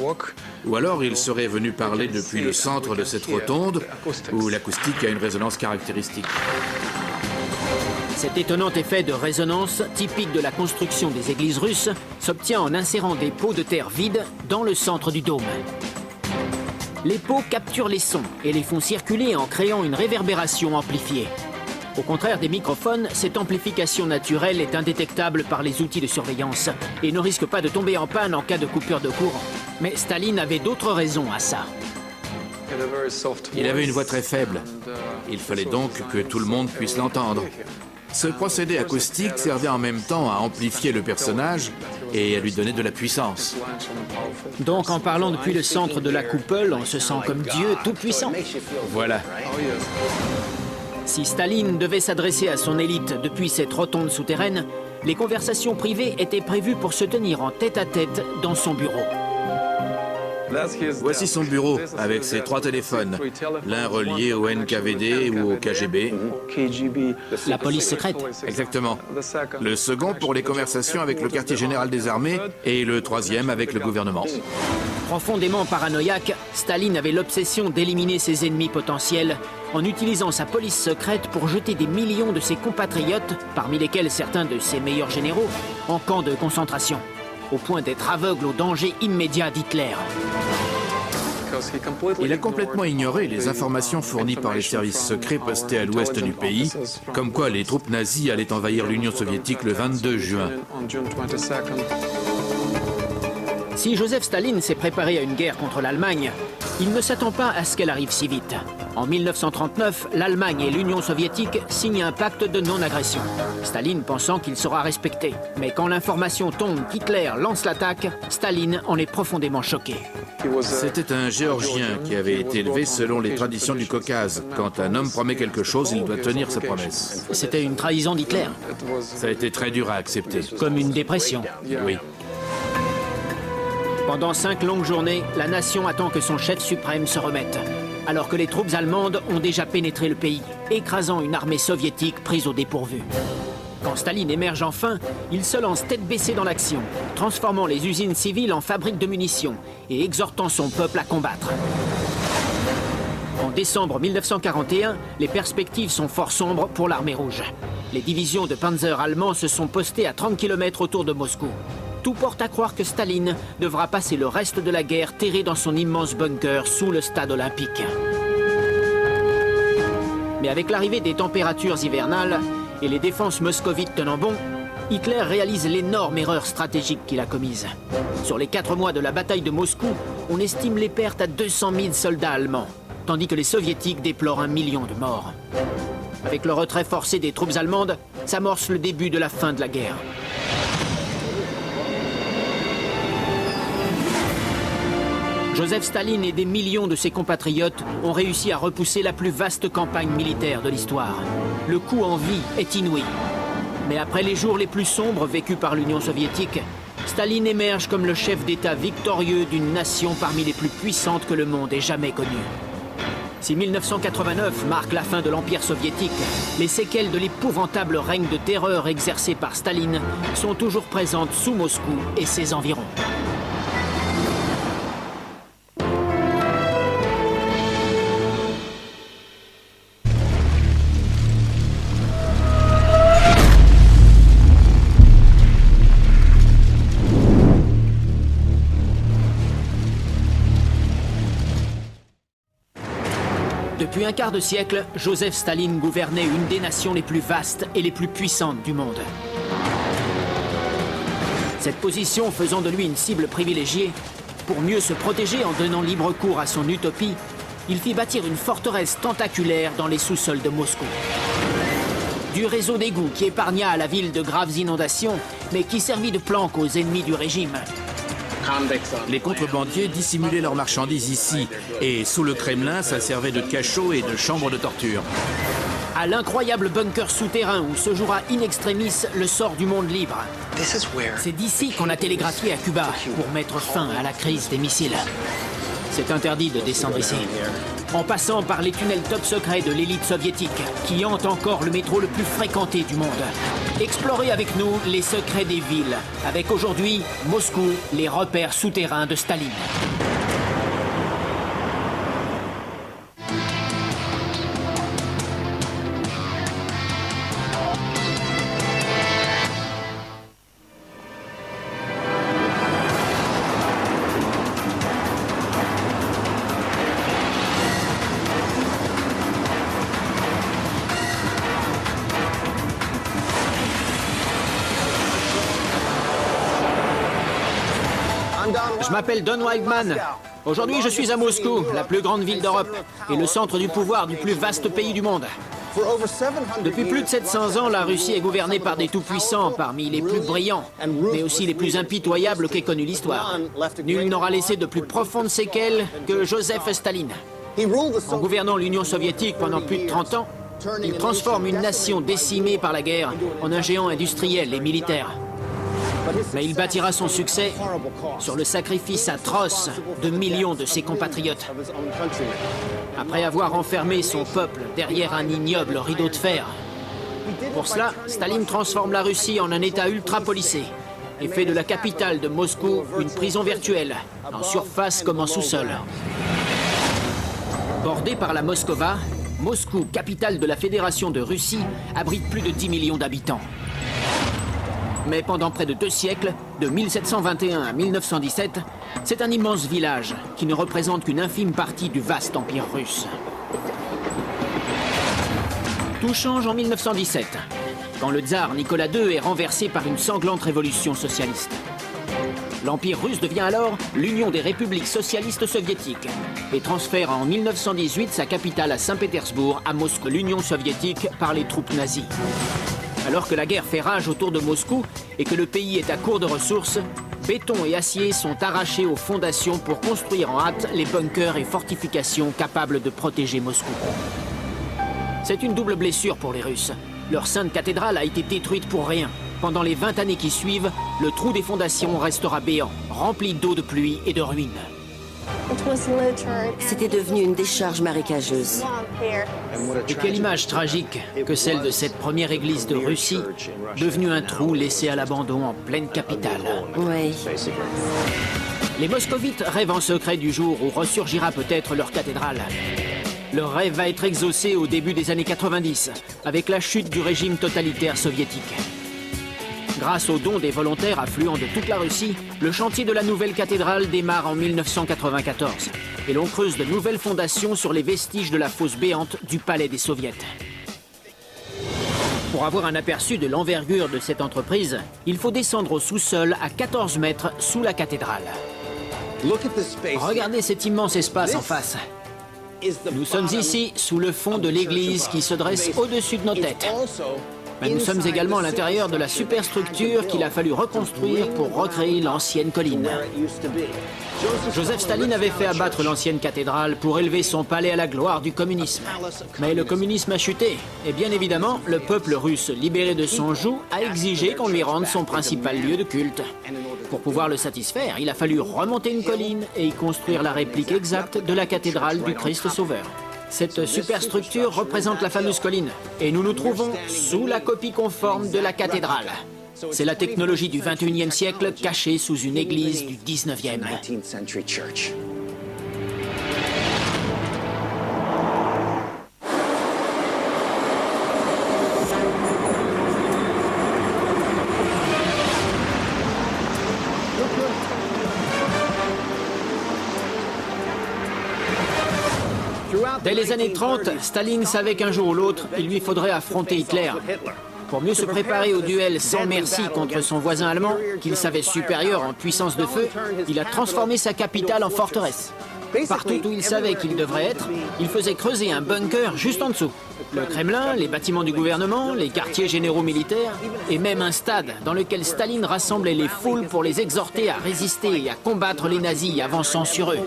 Ou alors il serait venu parler depuis le centre de cette rotonde, où l'acoustique a une résonance caractéristique. Cet étonnant effet de résonance, typique de la construction des églises russes, s'obtient en insérant des pots de terre vides dans le centre du dôme. Les pots capturent les sons et les font circuler en créant une réverbération amplifiée. Au contraire des microphones, cette amplification naturelle est indétectable par les outils de surveillance et ne risque pas de tomber en panne en cas de coupure de courant. Mais Staline avait d'autres raisons à ça. Il avait une voix très faible. Il fallait donc que tout le monde puisse l'entendre. Ce procédé acoustique servait en même temps à amplifier le personnage et à lui donner de la puissance. Donc en parlant depuis le centre de la coupole, on se sent comme Dieu tout-puissant. Voilà. Si Staline devait s'adresser à son élite depuis cette rotonde souterraine, les conversations privées étaient prévues pour se tenir en tête-à-tête dans son bureau. Voici son bureau, avec ses 3 téléphones, l'un relié au NKVD ou au KGB. La police secrète. Exactement. Le second pour les conversations avec le quartier général des armées et le 3e avec le gouvernement. Profondément paranoïaque, Staline avait l'obsession d'éliminer ses ennemis potentiels en utilisant sa police secrète pour jeter des millions de ses compatriotes, parmi lesquels certains de ses meilleurs généraux, en camp de concentration, au point d'être aveugle au danger immédiat d'Hitler. Il a complètement ignoré les informations fournies par les services secrets postés à l'ouest du pays, comme quoi les troupes nazies allaient envahir l'Union soviétique le 22 juin. Si Joseph Staline s'est préparé à une guerre contre l'Allemagne, il ne s'attend pas à ce qu'elle arrive si vite. En 1939, l'Allemagne et l'Union soviétique signent un pacte de non-agression. Staline pensant qu'il sera respecté. Mais quand l'information tombe qu'Hitler lance l'attaque, Staline en est profondément choqué. C'était un Géorgien qui avait été élevé selon les traditions du Caucase. Quand un homme promet quelque chose, il doit tenir sa promesse. C'était une trahison d'Hitler. Ça a été très dur à accepter. Comme une dépression. Oui. Pendant 5 longues journées, la nation attend que son chef suprême se remette, alors que les troupes allemandes ont déjà pénétré le pays, écrasant une armée soviétique prise au dépourvu. Quand Staline émerge enfin, il se lance tête baissée dans l'action, transformant les usines civiles en fabriques de munitions et exhortant son peuple à combattre. En décembre 1941, les perspectives sont fort sombres pour l'armée rouge. Les divisions de panzer allemands se sont postées à 30 km autour de Moscou. Tout porte à croire que Staline devra passer le reste de la guerre terré dans son immense bunker sous le stade olympique. Mais avec l'arrivée des températures hivernales et les défenses moscovites tenant bon, Hitler réalise l'énorme erreur stratégique qu'il a commise. Sur les 4 mois de la bataille de Moscou, on estime les pertes à 200 000 soldats allemands, tandis que les soviétiques déplorent 1 million de morts. Avec le retrait forcé des troupes allemandes, s'amorce le début de la fin de la guerre. Joseph Staline et des millions de ses compatriotes ont réussi à repousser la plus vaste campagne militaire de l'histoire. Le coût en vie est inouï. Mais après les jours les plus sombres vécus par l'Union soviétique, Staline émerge comme le chef d'État victorieux d'une nation parmi les plus puissantes que le monde ait jamais connues. Si 1989 marque la fin de l'Empire soviétique, les séquelles de l'épouvantable règne de terreur exercé par Staline sont toujours présentes sous Moscou et ses environs. Depuis un quart de siècle, Joseph Staline gouvernait une des nations les plus vastes et les plus puissantes du monde. Cette position faisant de lui une cible privilégiée, pour mieux se protéger en donnant libre cours à son utopie, il fit bâtir une forteresse tentaculaire dans les sous-sols de Moscou. Du réseau d'égouts qui épargna à la ville de graves inondations, mais qui servit de planque aux ennemis du régime. Les contrebandiers dissimulaient leurs marchandises ici, et sous le Kremlin, ça servait de cachot et de chambre de torture. À l'incroyable bunker souterrain où se jouera in extremis le sort du monde libre. C'est d'ici qu'on a télégraphié à Cuba pour mettre fin à la crise des missiles. C'est interdit de descendre ici. En passant par les tunnels top secrets de l'élite soviétique, qui hante encore le métro le plus fréquenté du monde. Explorez avec nous les secrets des villes, avec aujourd'hui, Moscou, les repères souterrains de Staline. Je m'appelle Don Wildman. Aujourd'hui, je suis à Moscou, la plus grande ville d'Europe, et le centre du pouvoir du plus vaste pays du monde. Depuis plus de 700 ans, la Russie est gouvernée par des tout-puissants, parmi les plus brillants, mais aussi les plus impitoyables qu'ait connu l'histoire. Nul n'aura laissé de plus profondes séquelles que Joseph Staline. En gouvernant l'Union soviétique pendant plus de 30 ans, il transforme une nation décimée par la guerre en un géant industriel et militaire. Mais il bâtira son succès sur le sacrifice atroce de millions de ses compatriotes. Après avoir enfermé son peuple derrière un ignoble rideau de fer. Pour cela, Staline transforme la Russie en un État ultra-policé et fait de la capitale de Moscou une prison virtuelle, en surface comme en sous-sol. Bordée par la Moskova, Moscou, capitale de la Fédération de Russie, abrite plus de 10 millions d'habitants. Mais pendant près de 2 siècles, de 1721 à 1917, c'est un immense village qui ne représente qu'une infime partie du vaste empire russe. Tout change en 1917, quand le tsar Nicolas II est renversé par une sanglante révolution socialiste. L'Empire russe devient alors l'Union des républiques socialistes soviétiques et transfère en 1918 sa capitale à Saint-Pétersbourg, à Moscou, l'Union soviétique par les troupes nazies. Alors que la guerre fait rage autour de Moscou et que le pays est à court de ressources, béton et acier sont arrachés aux fondations pour construire en hâte les bunkers et fortifications capables de protéger Moscou. C'est une double blessure pour les Russes. Leur sainte cathédrale a été détruite pour rien. Pendant les 20 années qui suivent, le trou des fondations restera béant, rempli d'eau de pluie et de ruines. C'était devenu une décharge marécageuse. Et quelle image tragique que celle de cette première église de Russie, devenue un trou laissé à l'abandon en pleine capitale. Oui. Les moscovites rêvent en secret du jour où ressurgira peut-être leur cathédrale. Leur rêve va être exaucé au début des années 90, avec la chute du régime totalitaire soviétique. Grâce aux dons des volontaires affluents de toute la Russie, le chantier de la nouvelle cathédrale démarre en 1994 et l'on creuse de nouvelles fondations sur les vestiges de la fosse béante du palais des soviets. Pour avoir un aperçu de l'envergure de cette entreprise, il faut descendre au sous-sol à 14 mètres sous la cathédrale. Regardez cet immense espace en face. Nous sommes ici sous le fond de l'église qui se dresse au-dessus de nos têtes. Mais nous sommes également à l'intérieur de la superstructure qu'il a fallu reconstruire pour recréer l'ancienne colline. Joseph Staline avait fait abattre l'ancienne cathédrale pour élever son palais à la gloire du communisme. Mais le communisme a chuté, et bien évidemment, le peuple russe, libéré de son joug, a exigé qu'on lui rende son principal lieu de culte. Pour pouvoir le satisfaire, il a fallu remonter une colline et y construire la réplique exacte de la cathédrale du Christ Sauveur. Cette superstructure représente la fameuse colline, et nous nous trouvons sous la copie conforme de la cathédrale. C'est la technologie du XXIe siècle cachée sous une église du XIXe. Dès les années 30, Staline savait qu'un jour ou l'autre, il lui faudrait affronter Hitler. Pour mieux se préparer au duel sans merci contre son voisin allemand, qu'il savait supérieur en puissance de feu, il a transformé sa capitale en forteresse. Partout où il savait qu'il devrait être, il faisait creuser un bunker juste en dessous. Le Kremlin, les bâtiments du gouvernement, les quartiers généraux militaires, et même un stade dans lequel Staline rassemblait les foules pour les exhorter à résister et à combattre les nazis avançant sur eux.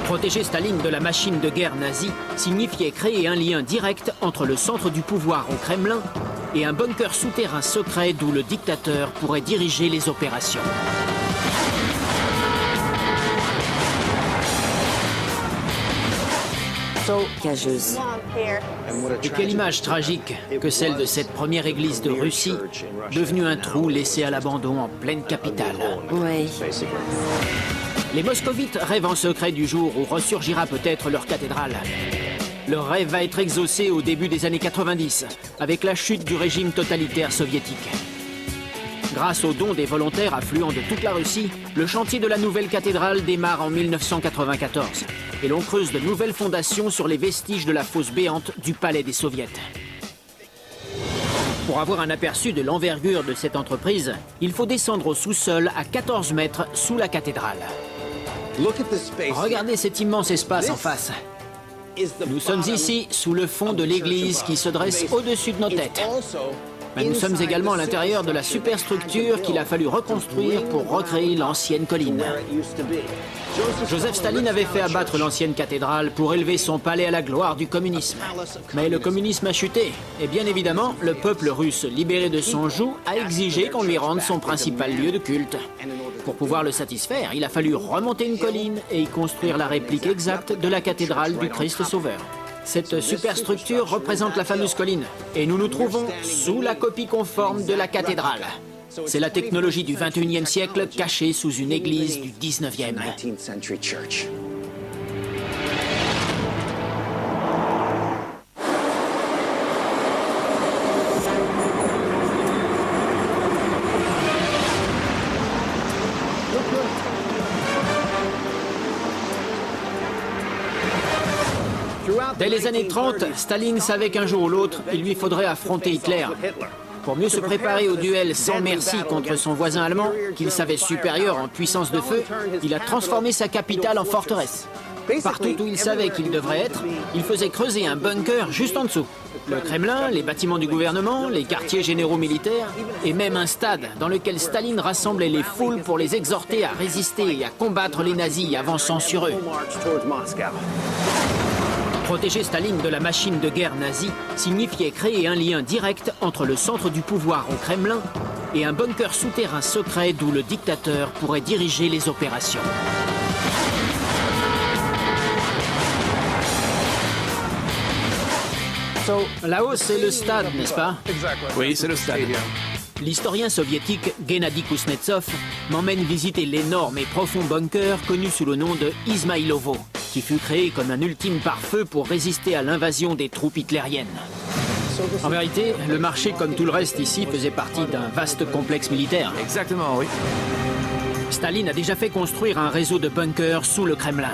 Protéger Staline de la machine de guerre nazie signifiait créer un lien direct entre le centre du pouvoir au Kremlin et un bunker souterrain secret d'où le dictateur pourrait diriger les opérations. Cageuse. Et quelle image tragique que celle de cette première église de Russie, devenue un trou laissé à l'abandon en pleine capitale. Oui. Les moscovites rêvent en secret du jour où ressurgira peut-être leur cathédrale. Leur rêve va être exaucé au début des années 90, avec la chute du régime totalitaire soviétique. Grâce aux dons des volontaires affluents de toute la Russie, le chantier de la nouvelle cathédrale démarre en 1994 et l'on creuse de nouvelles fondations sur les vestiges de la fosse béante du palais des soviets. Pour avoir un aperçu de l'envergure de cette entreprise, il faut descendre au sous-sol à 14 mètres sous la cathédrale. Regardez cet immense espace en face. Nous sommes ici, sous le fond de l'église qui se dresse au-dessus de nos têtes. Mais nous sommes également à l'intérieur de la superstructure qu'il a fallu reconstruire pour recréer l'ancienne colline. Joseph Staline avait fait abattre l'ancienne cathédrale pour élever son palais à la gloire du communisme. Mais le communisme a chuté, et bien évidemment, le peuple russe, libéré de son joug, a exigé qu'on lui rende son principal lieu de culte. Pour pouvoir le satisfaire, il a fallu remonter une colline et y construire la réplique exacte de la cathédrale du Christ Sauveur. Cette superstructure représente la fameuse colline, et nous nous trouvons sous la copie conforme de la cathédrale. C'est la technologie du 21e siècle cachée sous une église du 19e. Dès les années 30, Staline savait qu'un jour ou l'autre, il lui faudrait affronter Hitler. Pour mieux se préparer au duel sans merci contre son voisin allemand, qu'il savait supérieur en puissance de feu, il a transformé sa capitale en forteresse. Partout où il savait qu'il devrait être, il faisait creuser un bunker juste en dessous. Le Kremlin, les bâtiments du gouvernement, les quartiers généraux militaires, et même un stade dans lequel Staline rassemblait les foules pour les exhorter à résister et à combattre les nazis avançant sur eux. Protéger Staline de la machine de guerre nazie signifiait créer un lien direct entre le centre du pouvoir au Kremlin et un bunker souterrain secret d'où le dictateur pourrait diriger les opérations. Là-haut, c'est le stade, n'est-ce pas? Oui, c'est le stade. L'historien soviétique Gennady Kuznetsov m'emmène visiter l'énorme et profond bunker connu sous le nom de Izmaïlovo, qui fut créé comme un ultime pare-feu pour résister à l'invasion des troupes hitlériennes. En vérité, le marché, comme tout le reste ici, faisait partie d'un vaste complexe militaire. Exactement, oui. Staline a déjà fait construire un réseau de bunkers sous le Kremlin.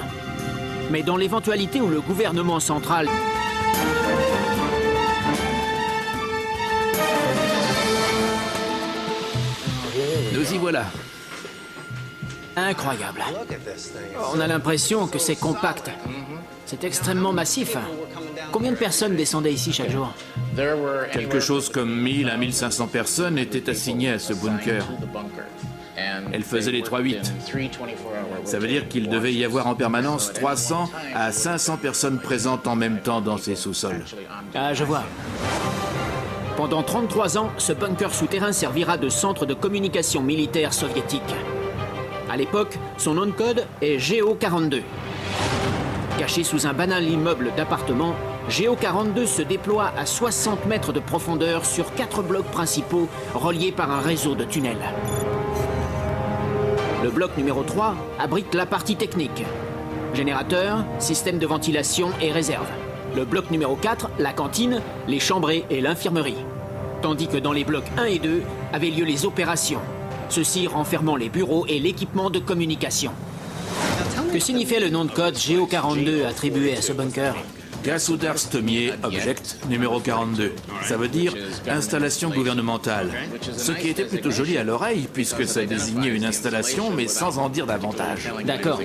Mais dans l'éventualité où le gouvernement central Nous y voilà. Incroyable. On a l'impression que c'est compact. C'est extrêmement massif. Combien de personnes descendaient ici chaque jour? Quelque chose comme 1000 à 1500 personnes étaient assignées à ce bunker. Elles faisaient les 3-8. Ça veut dire qu'il devait y avoir en permanence 300 à 500 personnes présentes en même temps dans ces sous-sols. Ah, je vois. Pendant 33 ans, ce bunker souterrain servira de centre de communication militaire soviétique. À l'époque, son nom de code est GO42. Caché sous un banal immeuble d'appartements, GO42 se déploie à 60 mètres de profondeur sur 4 blocs principaux reliés par un réseau de tunnels. Le bloc numéro 3 abrite la partie technique. Générateur, système de ventilation et réserve. Le bloc numéro 4, la cantine, les chambrées et l'infirmerie. Tandis que dans les blocs 1 et 2 avaient lieu les opérations. Ceux-ci renfermant les bureaux et l'équipement de communication. Que signifiait le nom de code GO42 attribué à ce bunker? Gasudarstvoye Object numéro 42. Ça veut dire installation gouvernementale. Ce qui était plutôt joli à l'oreille, puisque ça désignait une installation, mais sans en dire davantage. D'accord.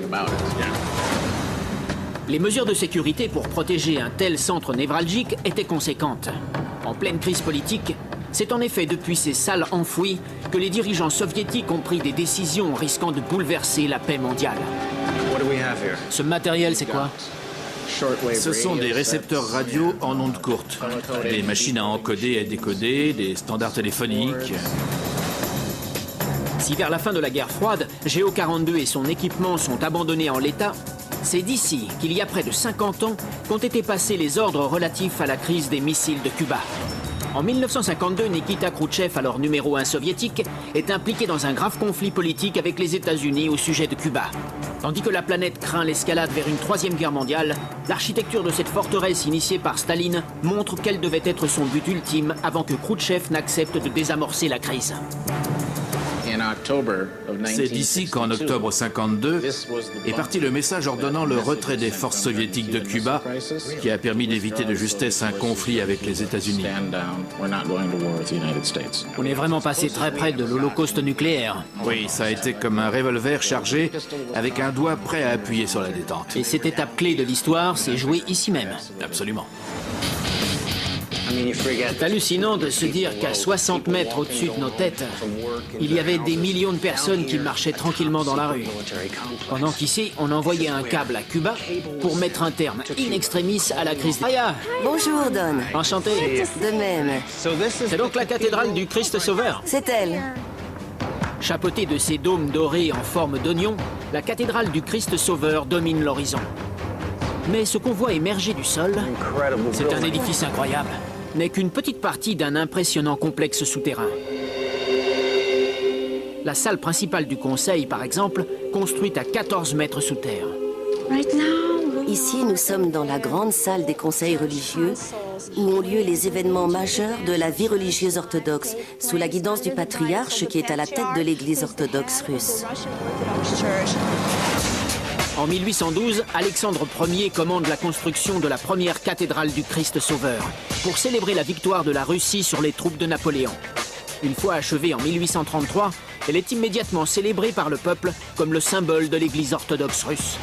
Les mesures de sécurité pour protéger un tel centre névralgique étaient conséquentes. En pleine crise politique, c'est en effet depuis ces salles enfouies que les dirigeants soviétiques ont pris des décisions risquant de bouleverser la paix mondiale. Ce matériel, c'est quoi? Ce sont des récepteurs radio en ondes courtes, des machines à encoder et décoder, des standards téléphoniques. Si vers la fin de la guerre froide, GO42 et son équipement sont abandonnés en l'état, c'est d'ici qu'il y a près de 50 ans qu'ont été passés les ordres relatifs à la crise des missiles de Cuba. En 1952, Nikita Khrouchtchev, alors numéro 1 soviétique, est impliqué dans un grave conflit politique avec les États-Unis au sujet de Cuba. Tandis que la planète craint l'escalade vers une troisième guerre mondiale, l'architecture de cette forteresse initiée par Staline montre quel devait être son but ultime avant que Khrouchtchev n'accepte de désamorcer la crise. C'est d'ici qu'en octobre 52 est parti le message ordonnant le retrait des forces soviétiques de Cuba, qui a permis d'éviter de justesse un conflit avec les États-Unis. On est vraiment passé très près de l'Holocauste nucléaire. Oui, ça a été comme un revolver chargé avec un doigt prêt à appuyer sur la détente. Et cette étape clé de l'histoire s'est jouée ici même. Absolument. C'est hallucinant de se dire qu'à 60 mètres au-dessus de nos têtes, il y avait des millions de personnes qui marchaient tranquillement dans la rue. Pendant qu'ici, on envoyait un câble à Cuba pour mettre un terme in extremis à la crise. Aya, Bonjour, Don. enchanté. De même. C'est donc la cathédrale du Christ Sauveur. C'est elle. Chapeautée de ses dômes dorés en forme d'oignon, la cathédrale du Christ Sauveur domine l'horizon. Mais ce qu'on voit émerger du sol, c'est un édifice incroyable, n'est qu'une petite partie d'un impressionnant complexe souterrain. La salle principale du Conseil, par exemple, construite à 14 mètres sous terre. Ici, nous sommes dans la grande salle des conseils religieux où ont lieu les événements majeurs de la vie religieuse orthodoxe, sous la guidance du patriarche qui est à la tête de l'Église orthodoxe russe. En 1812, Alexandre Ier commande la construction de la première cathédrale du Christ Sauveur pour célébrer la victoire de la Russie sur les troupes de Napoléon. Une fois achevée en 1833, elle est immédiatement célébrée par le peuple comme le symbole de l'Église orthodoxe russe.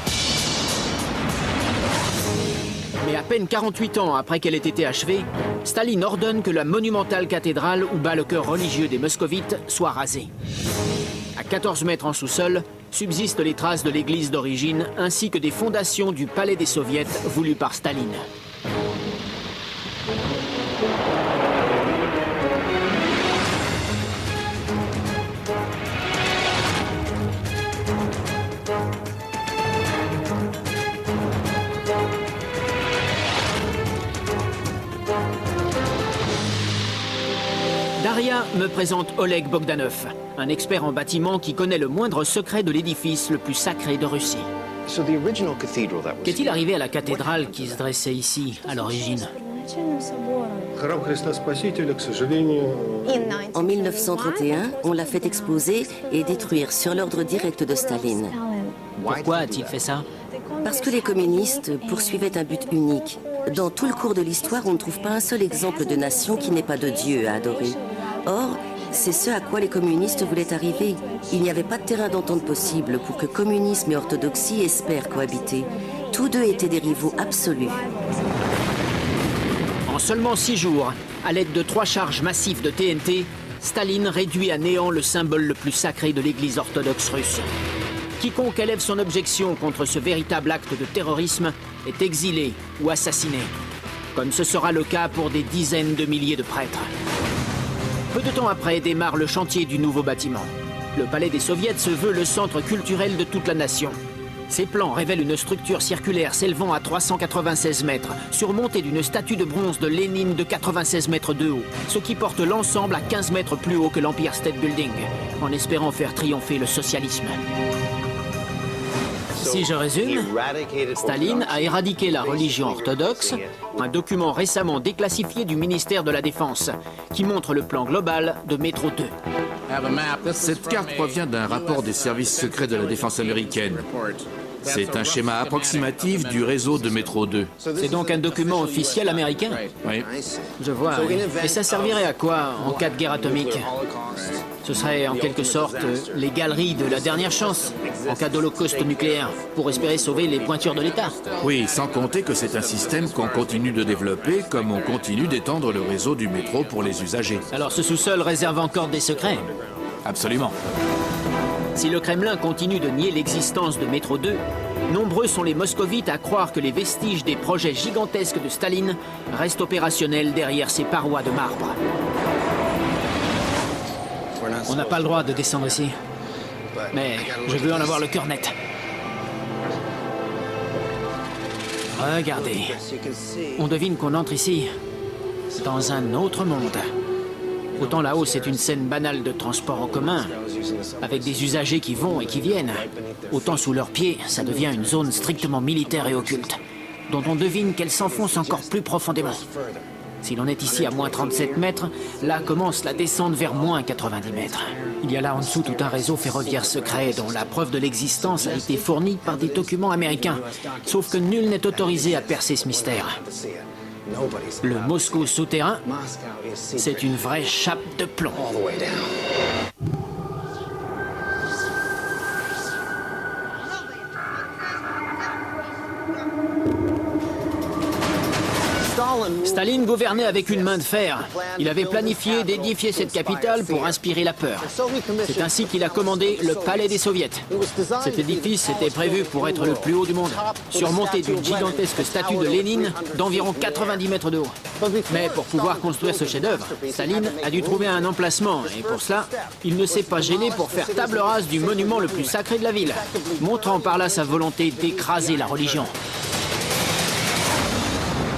Mais à peine 48 ans après qu'elle ait été achevée, Staline ordonne que la monumentale cathédrale où bat le cœur religieux des moscovites soit rasée. À 14 mètres en sous-sol, subsistent les traces de l'église d'origine ainsi que des fondations du palais des soviets voulu par Staline. Daria me présente Oleg Bogdanov, un expert en bâtiment qui connaît le moindre secret de l'édifice le plus sacré de Russie. Qu'est-il arrivé à la cathédrale qui se dressait ici, à l'origine? En 1931, on l'a fait exploser et détruire sur l'ordre direct de Staline. Pourquoi a-t-il fait ça? Parce que les communistes poursuivaient un but unique. Dans tout le cours de l'histoire, on ne trouve pas un seul exemple de nation qui n'ait pas de Dieu à adorer. Or, c'est ce à quoi les communistes voulaient arriver. Il n'y avait pas de terrain d'entente possible pour que communisme et orthodoxie espèrent cohabiter. Tous deux étaient des rivaux absolus. En seulement 6 jours, à l'aide de 3 charges massives de TNT, Staline réduit à néant le symbole le plus sacré de l'Église orthodoxe russe. Quiconque élève son objection contre ce véritable acte de terrorisme est exilé ou assassiné, comme ce sera le cas pour des dizaines de milliers de prêtres. Peu de temps après démarre le chantier du nouveau bâtiment. Le palais des soviets se veut le centre culturel de toute la nation. Ses plans révèlent une structure circulaire s'élevant à 396 mètres, surmontée d'une statue de bronze de Lénine de 96 mètres de haut, ce qui porte l'ensemble à 15 mètres plus haut que l'Empire State Building, en espérant faire triompher le socialisme. Si je résume, Staline a éradiqué la religion orthodoxe, un document récemment déclassifié du ministère de la Défense, qui montre le plan global de Métro 2. Cette carte provient d'un rapport des services secrets de la défense américaine. C'est un schéma approximatif du réseau de Métro 2. C'est donc un document officiel américain? Oui. Je vois. Et ça servirait à quoi en cas de guerre atomique? Ce serait en quelque sorte les galeries de la dernière chance, en cas d'holocauste nucléaire, pour espérer sauver les pointures de l'État. Oui, sans compter que c'est un système qu'on continue de développer comme on continue d'étendre le réseau du métro pour les usagers. Alors ce sous-sol réserve encore des secrets? Absolument. Si le Kremlin continue de nier l'existence de Métro 2, nombreux sont les moscovites à croire que les vestiges des projets gigantesques de Staline restent opérationnels derrière ces parois de marbre. On n'a pas le droit de descendre ici. Mais je veux en avoir le cœur net. Regardez. On devine qu'on entre ici dans un autre monde. Autant là-haut, c'est une scène banale de transport en commun, avec des usagers qui vont et qui viennent. Autant sous leurs pieds, ça devient une zone strictement militaire et occulte, dont on devine qu'elle s'enfonce encore plus profondément. Si l'on est ici à moins 37 mètres, là commence la descente vers moins 90 mètres. Il y a là en dessous tout un réseau ferroviaire secret dont la preuve de l'existence a été fournie par des documents américains. Sauf que nul n'est autorisé à percer ce mystère. Le Moscou souterrain, c'est une vraie chape de plomb. Staline gouvernait avec une main de fer. Il avait planifié d'édifier cette capitale pour inspirer la peur. C'est ainsi qu'il a commandé le Palais des Soviets. Cet édifice était prévu pour être le plus haut du monde, surmonté d'une gigantesque statue de Lénine d'environ 90 mètres de haut. Mais pour pouvoir construire ce chef-d'œuvre, Staline a dû trouver un emplacement, et pour cela, il ne s'est pas gêné pour faire table rase du monument le plus sacré de la ville, montrant par là sa volonté d'écraser la religion.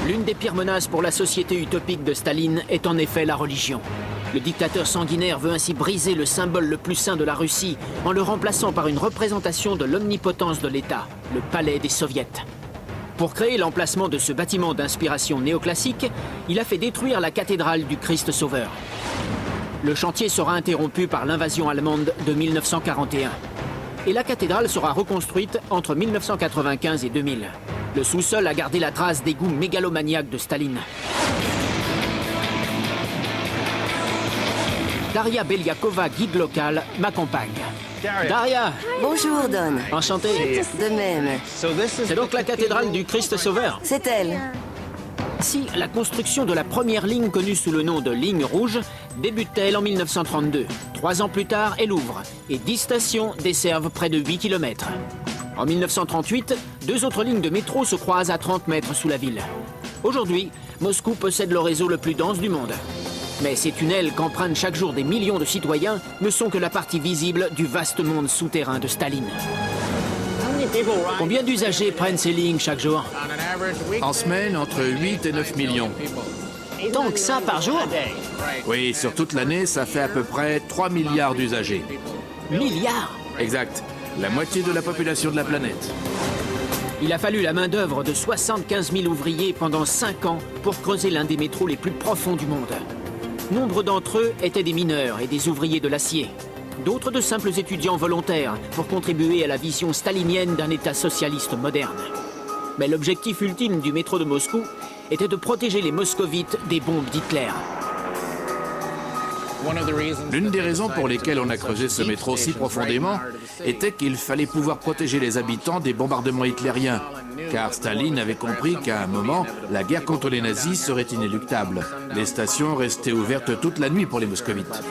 L'une des pires menaces pour la société utopique de Staline est en effet la religion. Le dictateur sanguinaire veut ainsi briser le symbole le plus saint de la Russie en le remplaçant par une représentation de l'omnipotence de l'État, le Palais des Soviets. Pour créer l'emplacement de ce bâtiment d'inspiration néoclassique, il a fait détruire la cathédrale du Christ Sauveur. Le chantier sera interrompu par l'invasion allemande de 1941. Et la cathédrale sera reconstruite entre 1995 et 2000. Le sous-sol a gardé la trace des goûts mégalomaniaques de Staline. Daria Beliakova, guide local, m'accompagne. Daria! Bonjour, Don. Enchanté. De même. C'est donc la cathédrale du Christ Sauveur. C'est elle. Si la construction de la première ligne connue sous le nom de ligne rouge débute-t-elle en 1932. 3 ans plus tard, elle ouvre et 10 stations desservent près de 8 km. En 1938, 2 autres lignes de métro se croisent à 30 mètres sous la ville. Aujourd'hui, Moscou possède le réseau le plus dense du monde. Mais ces tunnels qu'empruntent chaque jour des millions de citoyens ne sont que la partie visible du vaste monde souterrain de Staline. Combien d'usagers prennent ces lignes chaque jour? En semaine, entre 8 et 9 millions. Tant que ça par jour? Oui, sur toute l'année, ça fait à peu près 3 milliards d'usagers. Milliards? Exact. La moitié de la population de la planète. Il a fallu la main-d'œuvre de 75 000 ouvriers pendant 5 ans pour creuser l'un des métros les plus profonds du monde. Nombre d'entre eux étaient des mineurs et des ouvriers de l'acier. D'autres de simples étudiants volontaires pour contribuer à la vision stalinienne d'un État socialiste moderne. Mais l'objectif ultime du métro de Moscou était de protéger les moscovites des bombes d'Hitler. L'une des raisons pour lesquelles on a creusé ce métro si profondément était qu'il fallait pouvoir protéger les habitants des bombardements hitlériens, car Staline avait compris qu'à un moment, la guerre contre les nazis serait inéluctable. Les stations restaient ouvertes toute la nuit pour les moscovites.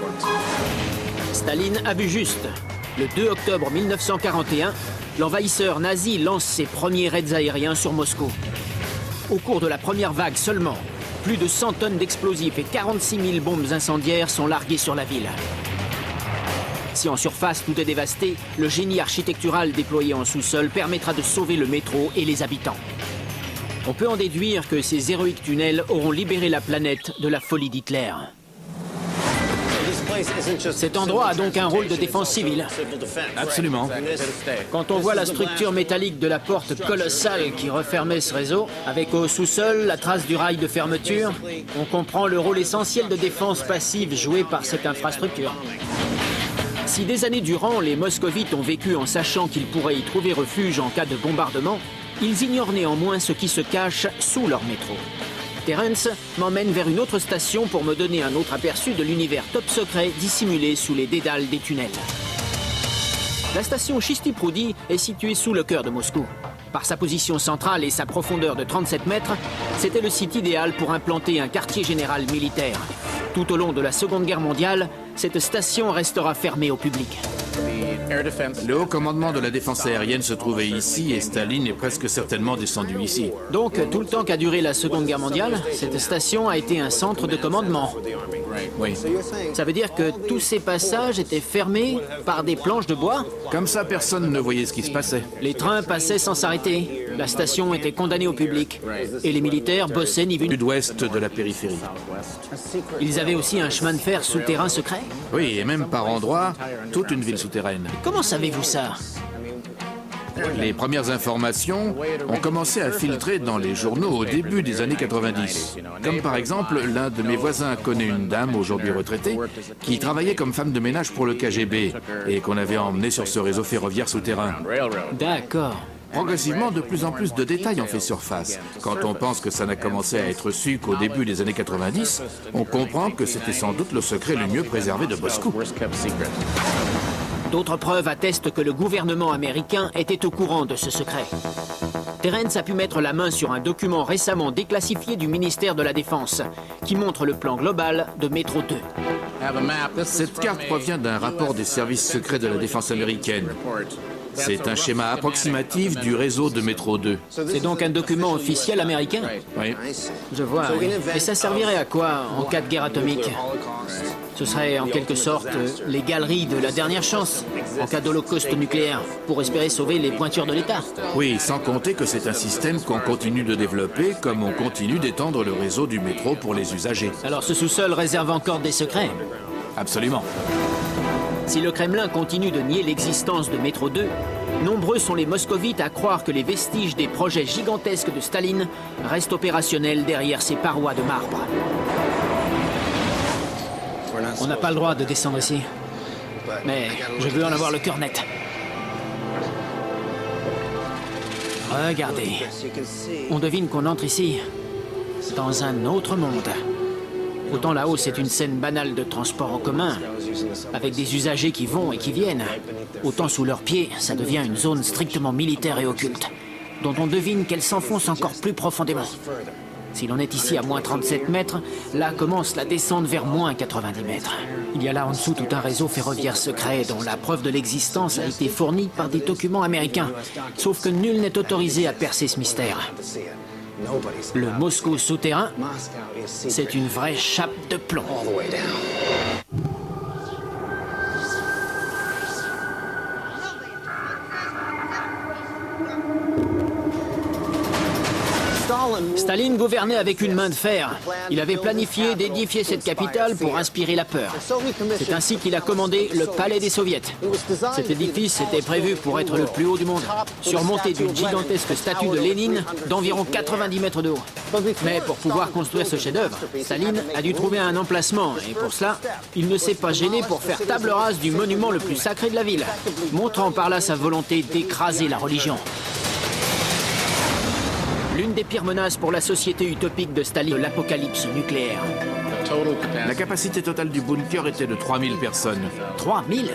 Staline a vu juste. Le 2 octobre 1941, l'envahisseur nazi lance ses premiers raids aériens sur Moscou. Au cours de la première vague seulement, plus de 100 tonnes d'explosifs et 46 000 bombes incendiaires sont larguées sur la ville. Si en surface tout est dévasté, le génie architectural déployé en sous-sol permettra de sauver le métro et les habitants. On peut en déduire que ces héroïques tunnels auront libéré la planète de la folie d'Hitler. Cet endroit a donc un rôle de défense civile. Absolument. Quand on voit la structure métallique de la porte colossale qui refermait ce réseau, avec au sous-sol la trace du rail de fermeture, on comprend le rôle essentiel de défense passive joué par cette infrastructure. Si des années durant, les moscovites ont vécu en sachant qu'ils pourraient y trouver refuge en cas de bombardement, ils ignorent néanmoins ce qui se cache sous leur métro. Terence m'emmène vers une autre station pour me donner un autre aperçu de l'univers top secret dissimulé sous les dédales des tunnels. La station Chisti-Proudi est située sous le cœur de Moscou. Par sa position centrale et sa profondeur de 37 mètres, c'était le site idéal pour implanter un quartier général militaire. Tout au long de la Seconde Guerre mondiale, cette station restera fermée au public. Le haut commandement de la défense aérienne se trouvait ici et Staline est presque certainement descendu ici. Donc, tout le temps qu'a duré la Seconde Guerre mondiale, cette station a été un centre de commandement. Oui. Ça veut dire que tous ces passages étaient fermés par des planches de bois? Comme ça, personne ne voyait ce qui se passait. Les trains passaient sans s'arrêter. La station était condamnée au public. Et les militaires bossaient ni vu ni Sud-ouest de la périphérie. Ils avaient aussi un chemin de fer souterrain secret? Oui, et même par endroits, toute une ville souterraine. Comment savez-vous ça? Les premières informations ont commencé à filtrer dans les journaux au début des années 90. Comme par exemple, l'un de mes voisins connaît une dame, aujourd'hui retraitée, qui travaillait comme femme de ménage pour le KGB et qu'on avait emmenée sur ce réseau ferroviaire souterrain. D'accord. Progressivement, de plus en plus de détails ont fait surface. Quand on pense que ça n'a commencé à être su qu'au début des années 90, on comprend que c'était sans doute le secret le mieux préservé de Moscou. D'autres preuves attestent que le gouvernement américain était au courant de ce secret. Terence a pu mettre la main sur un document récemment déclassifié du ministère de la Défense, qui montre le plan global de Métro 2. Cette carte provient d'un rapport des services secrets de la défense américaine. C'est un schéma approximatif du réseau de Métro 2. C'est donc un document officiel américain? Oui. Je vois. Et ça servirait à quoi en cas de guerre atomique? Ce serait en quelque sorte les galeries de la dernière chance en cas d'holocauste nucléaire pour espérer sauver les pointures de l'État. Oui, sans compter que c'est un système qu'on continue de développer comme on continue d'étendre le réseau du métro pour les usagers. Alors ce sous-sol réserve encore des secrets? Absolument. Si le Kremlin continue de nier l'existence de Métro 2, nombreux sont les moscovites à croire que les vestiges des projets gigantesques de Staline restent opérationnels derrière ces parois de marbre. On n'a pas le droit de descendre ici. Mais je veux en avoir le cœur net. Regardez. On devine qu'on entre ici dans un autre monde. Autant là-haut, c'est une scène banale de transport en commun, avec des usagers qui vont et qui viennent. Autant sous leurs pieds, ça devient une zone strictement militaire et occulte, dont on devine qu'elle s'enfonce encore plus profondément. Si l'on est ici à moins 37 mètres, là commence la descente vers moins 90 mètres. Il y a là en dessous tout un réseau ferroviaire secret dont la preuve de l'existence a été fournie par des documents américains. Sauf que nul n'est autorisé à percer ce mystère. Le Moscou souterrain, c'est une vraie chape de plomb. Staline gouvernait avec une main de fer. Il avait planifié d'édifier cette capitale pour inspirer la peur. C'est ainsi qu'il a commandé le Palais des Soviets. Cet édifice était prévu pour être le plus haut du monde, surmonté d'une gigantesque statue de Lénine d'environ 90 mètres de haut. Mais pour pouvoir construire ce chef-d'œuvre, Staline a dû trouver un emplacement et pour cela, il ne s'est pas gêné pour faire table rase du monument le plus sacré de la ville, montrant par là sa volonté d'écraser la religion. L'une des pires menaces pour la société utopique de Staline, l'apocalypse nucléaire. La capacité totale du bunker était de 3000 personnes. 3000?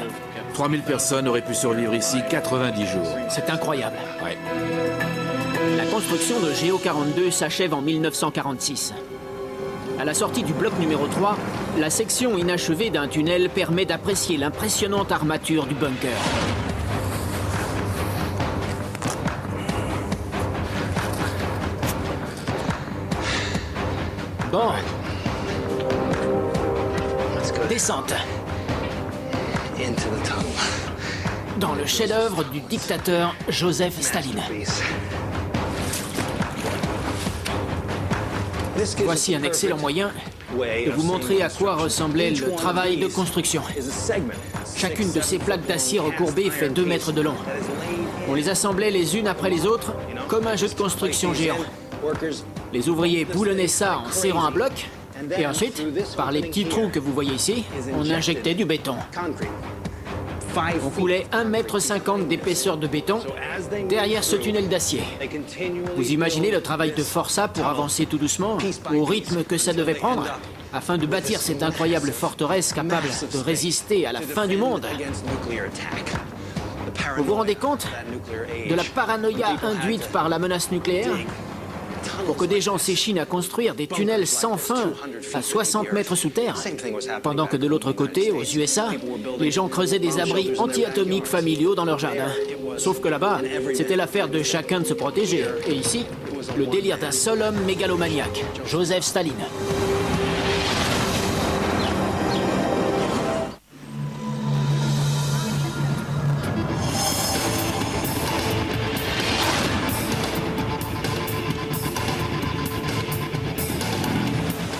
3000 personnes auraient pu survivre ici 90 jours. C'est incroyable. Ouais. La construction de Géo 42 s'achève en 1946. À la sortie du bloc numéro 3, la section inachevée d'un tunnel permet d'apprécier l'impressionnante armature du bunker. Bon. Descente. Dans le chef-d'œuvre du dictateur Joseph Staline. Voici un excellent moyen de vous montrer à quoi ressemblait le travail de construction. Chacune de ces plaques d'acier recourbées fait 2 mètres de long. On les assemblait les unes après les autres, comme un jeu de construction géant. Les ouvriers boulonnaient ça en serrant un bloc, et ensuite, par les petits trous que vous voyez ici, on injectait du béton. On coulait 1,50 m d'épaisseur de béton derrière ce tunnel d'acier. Vous imaginez le travail de forçat pour avancer tout doucement, au rythme que ça devait prendre, afin de bâtir cette incroyable forteresse capable de résister à la fin du monde. Vous vous rendez compte de la paranoïa induite par la menace nucléaire? Pour que des gens s'échinent à construire des tunnels sans fin à 60 mètres sous terre, pendant que de l'autre côté, aux USA, les gens creusaient des abris anti-atomiques familiaux dans leur jardin. Sauf que là-bas, c'était l'affaire de chacun de se protéger. Et ici, le délire d'un seul homme mégalomaniaque, Joseph Staline.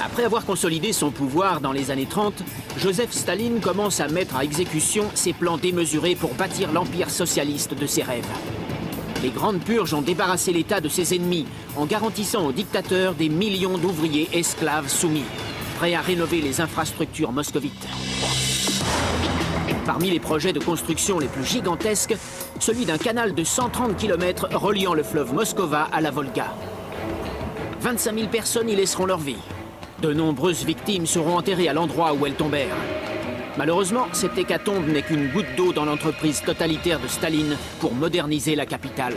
Après avoir consolidé son pouvoir dans les années 30, Joseph Staline commence à mettre à exécution ses plans démesurés pour bâtir l'empire socialiste de ses rêves. Les grandes purges ont débarrassé l'État de ses ennemis en garantissant aux dictateurs des millions d'ouvriers esclaves soumis, prêts à rénover les infrastructures moscovites. Parmi les projets de construction les plus gigantesques, celui d'un canal de 130 km reliant le fleuve Moskova à la Volga. 25 000 personnes y laisseront leur vie. De nombreuses victimes seront enterrées à l'endroit où elles tombèrent. Malheureusement, cette hécatombe n'est qu'une goutte d'eau dans l'entreprise totalitaire de Staline pour moderniser la capitale.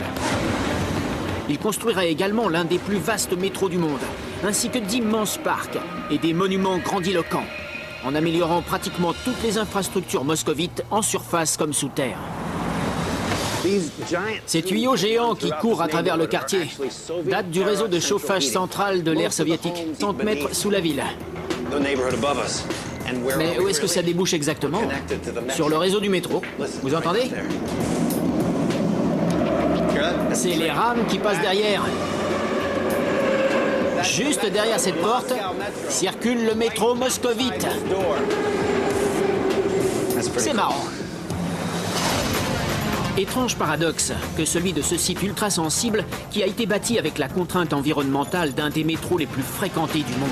Il construira également l'un des plus vastes métros du monde, ainsi que d'immenses parcs et des monuments grandiloquents, en améliorant pratiquement toutes les infrastructures moscovites en surface comme sous terre. Ces tuyaux géants qui courent à travers le quartier datent du réseau de chauffage central de l'ère soviétique, 30 mètres sous la ville. Mais où est-ce que ça débouche exactement? Sur le réseau du métro. Vous entendez? C'est les rames qui passent derrière. Juste derrière cette porte, circule le métro moscovite. C'est marrant. Étrange paradoxe que celui de ce site ultra sensible qui a été bâti avec la contrainte environnementale d'un des métros les plus fréquentés du monde.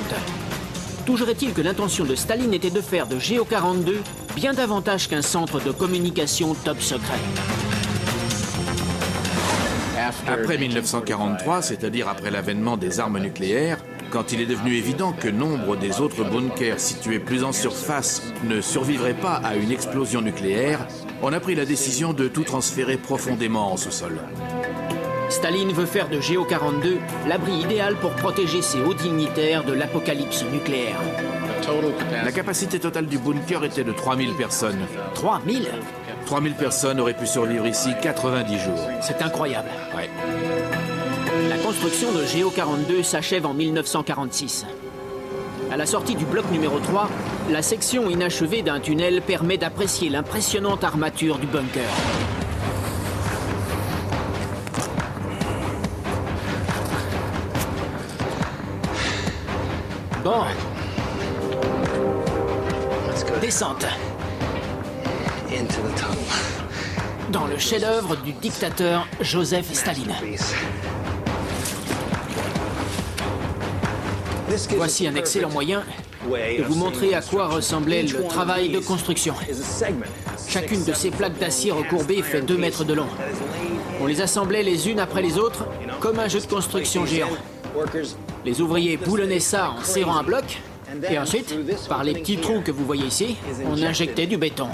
Toujours est-il que l'intention de Staline était de faire de Geo 42 bien davantage qu'un centre de communication top secret. Après 1943, c'est-à-dire après l'avènement des armes nucléaires, quand il est devenu évident que nombre des autres bunkers situés plus en surface ne survivraient pas à une explosion nucléaire, on a pris la décision de tout transférer profondément en sous-sol. Staline veut faire de Geo 42 l'abri idéal pour protéger ses hauts dignitaires de l'apocalypse nucléaire. La capacité totale du bunker était de 3000 personnes. 3000? 3000 personnes auraient pu survivre ici 90 jours. C'est incroyable. Ouais. La construction de Geo 42 s'achève en 1946. À la sortie du bloc numéro 3, la section inachevée d'un tunnel permet d'apprécier l'impressionnante armature du bunker. Bon. Descente. Dans le chef-d'œuvre du dictateur Joseph Staline. Voici un excellent moyen de vous montrer à quoi ressemblait le travail de construction. Chacune de ces plaques d'acier recourbées fait 2 mètres de long. On les assemblait les unes après les autres, comme un jeu de construction géant. Les ouvriers boulonnaient ça en serrant un bloc, et ensuite, par les petits trous que vous voyez ici, on injectait du béton.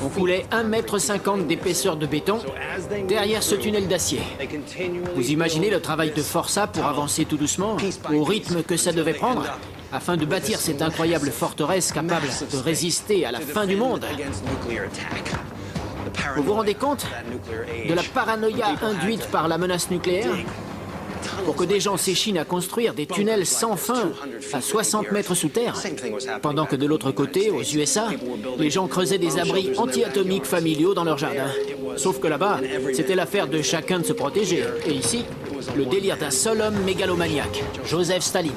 On coulait 1,50 m d'épaisseur de béton derrière ce tunnel d'acier. Vous imaginez le travail de forçat pour avancer tout doucement, au rythme que ça devait prendre, afin de bâtir cette incroyable forteresse capable de résister à la fin du monde. Vous vous rendez compte de la paranoïa induite par la menace nucléaire? Pour que des gens s'échinent à construire des tunnels sans fin à 60 mètres sous terre, pendant que de l'autre côté, aux USA, les gens creusaient des abris anti-atomiques familiaux dans leur jardin. Sauf que là-bas, c'était l'affaire de chacun de se protéger. Et ici, le délire d'un seul homme mégalomaniaque, Joseph Staline.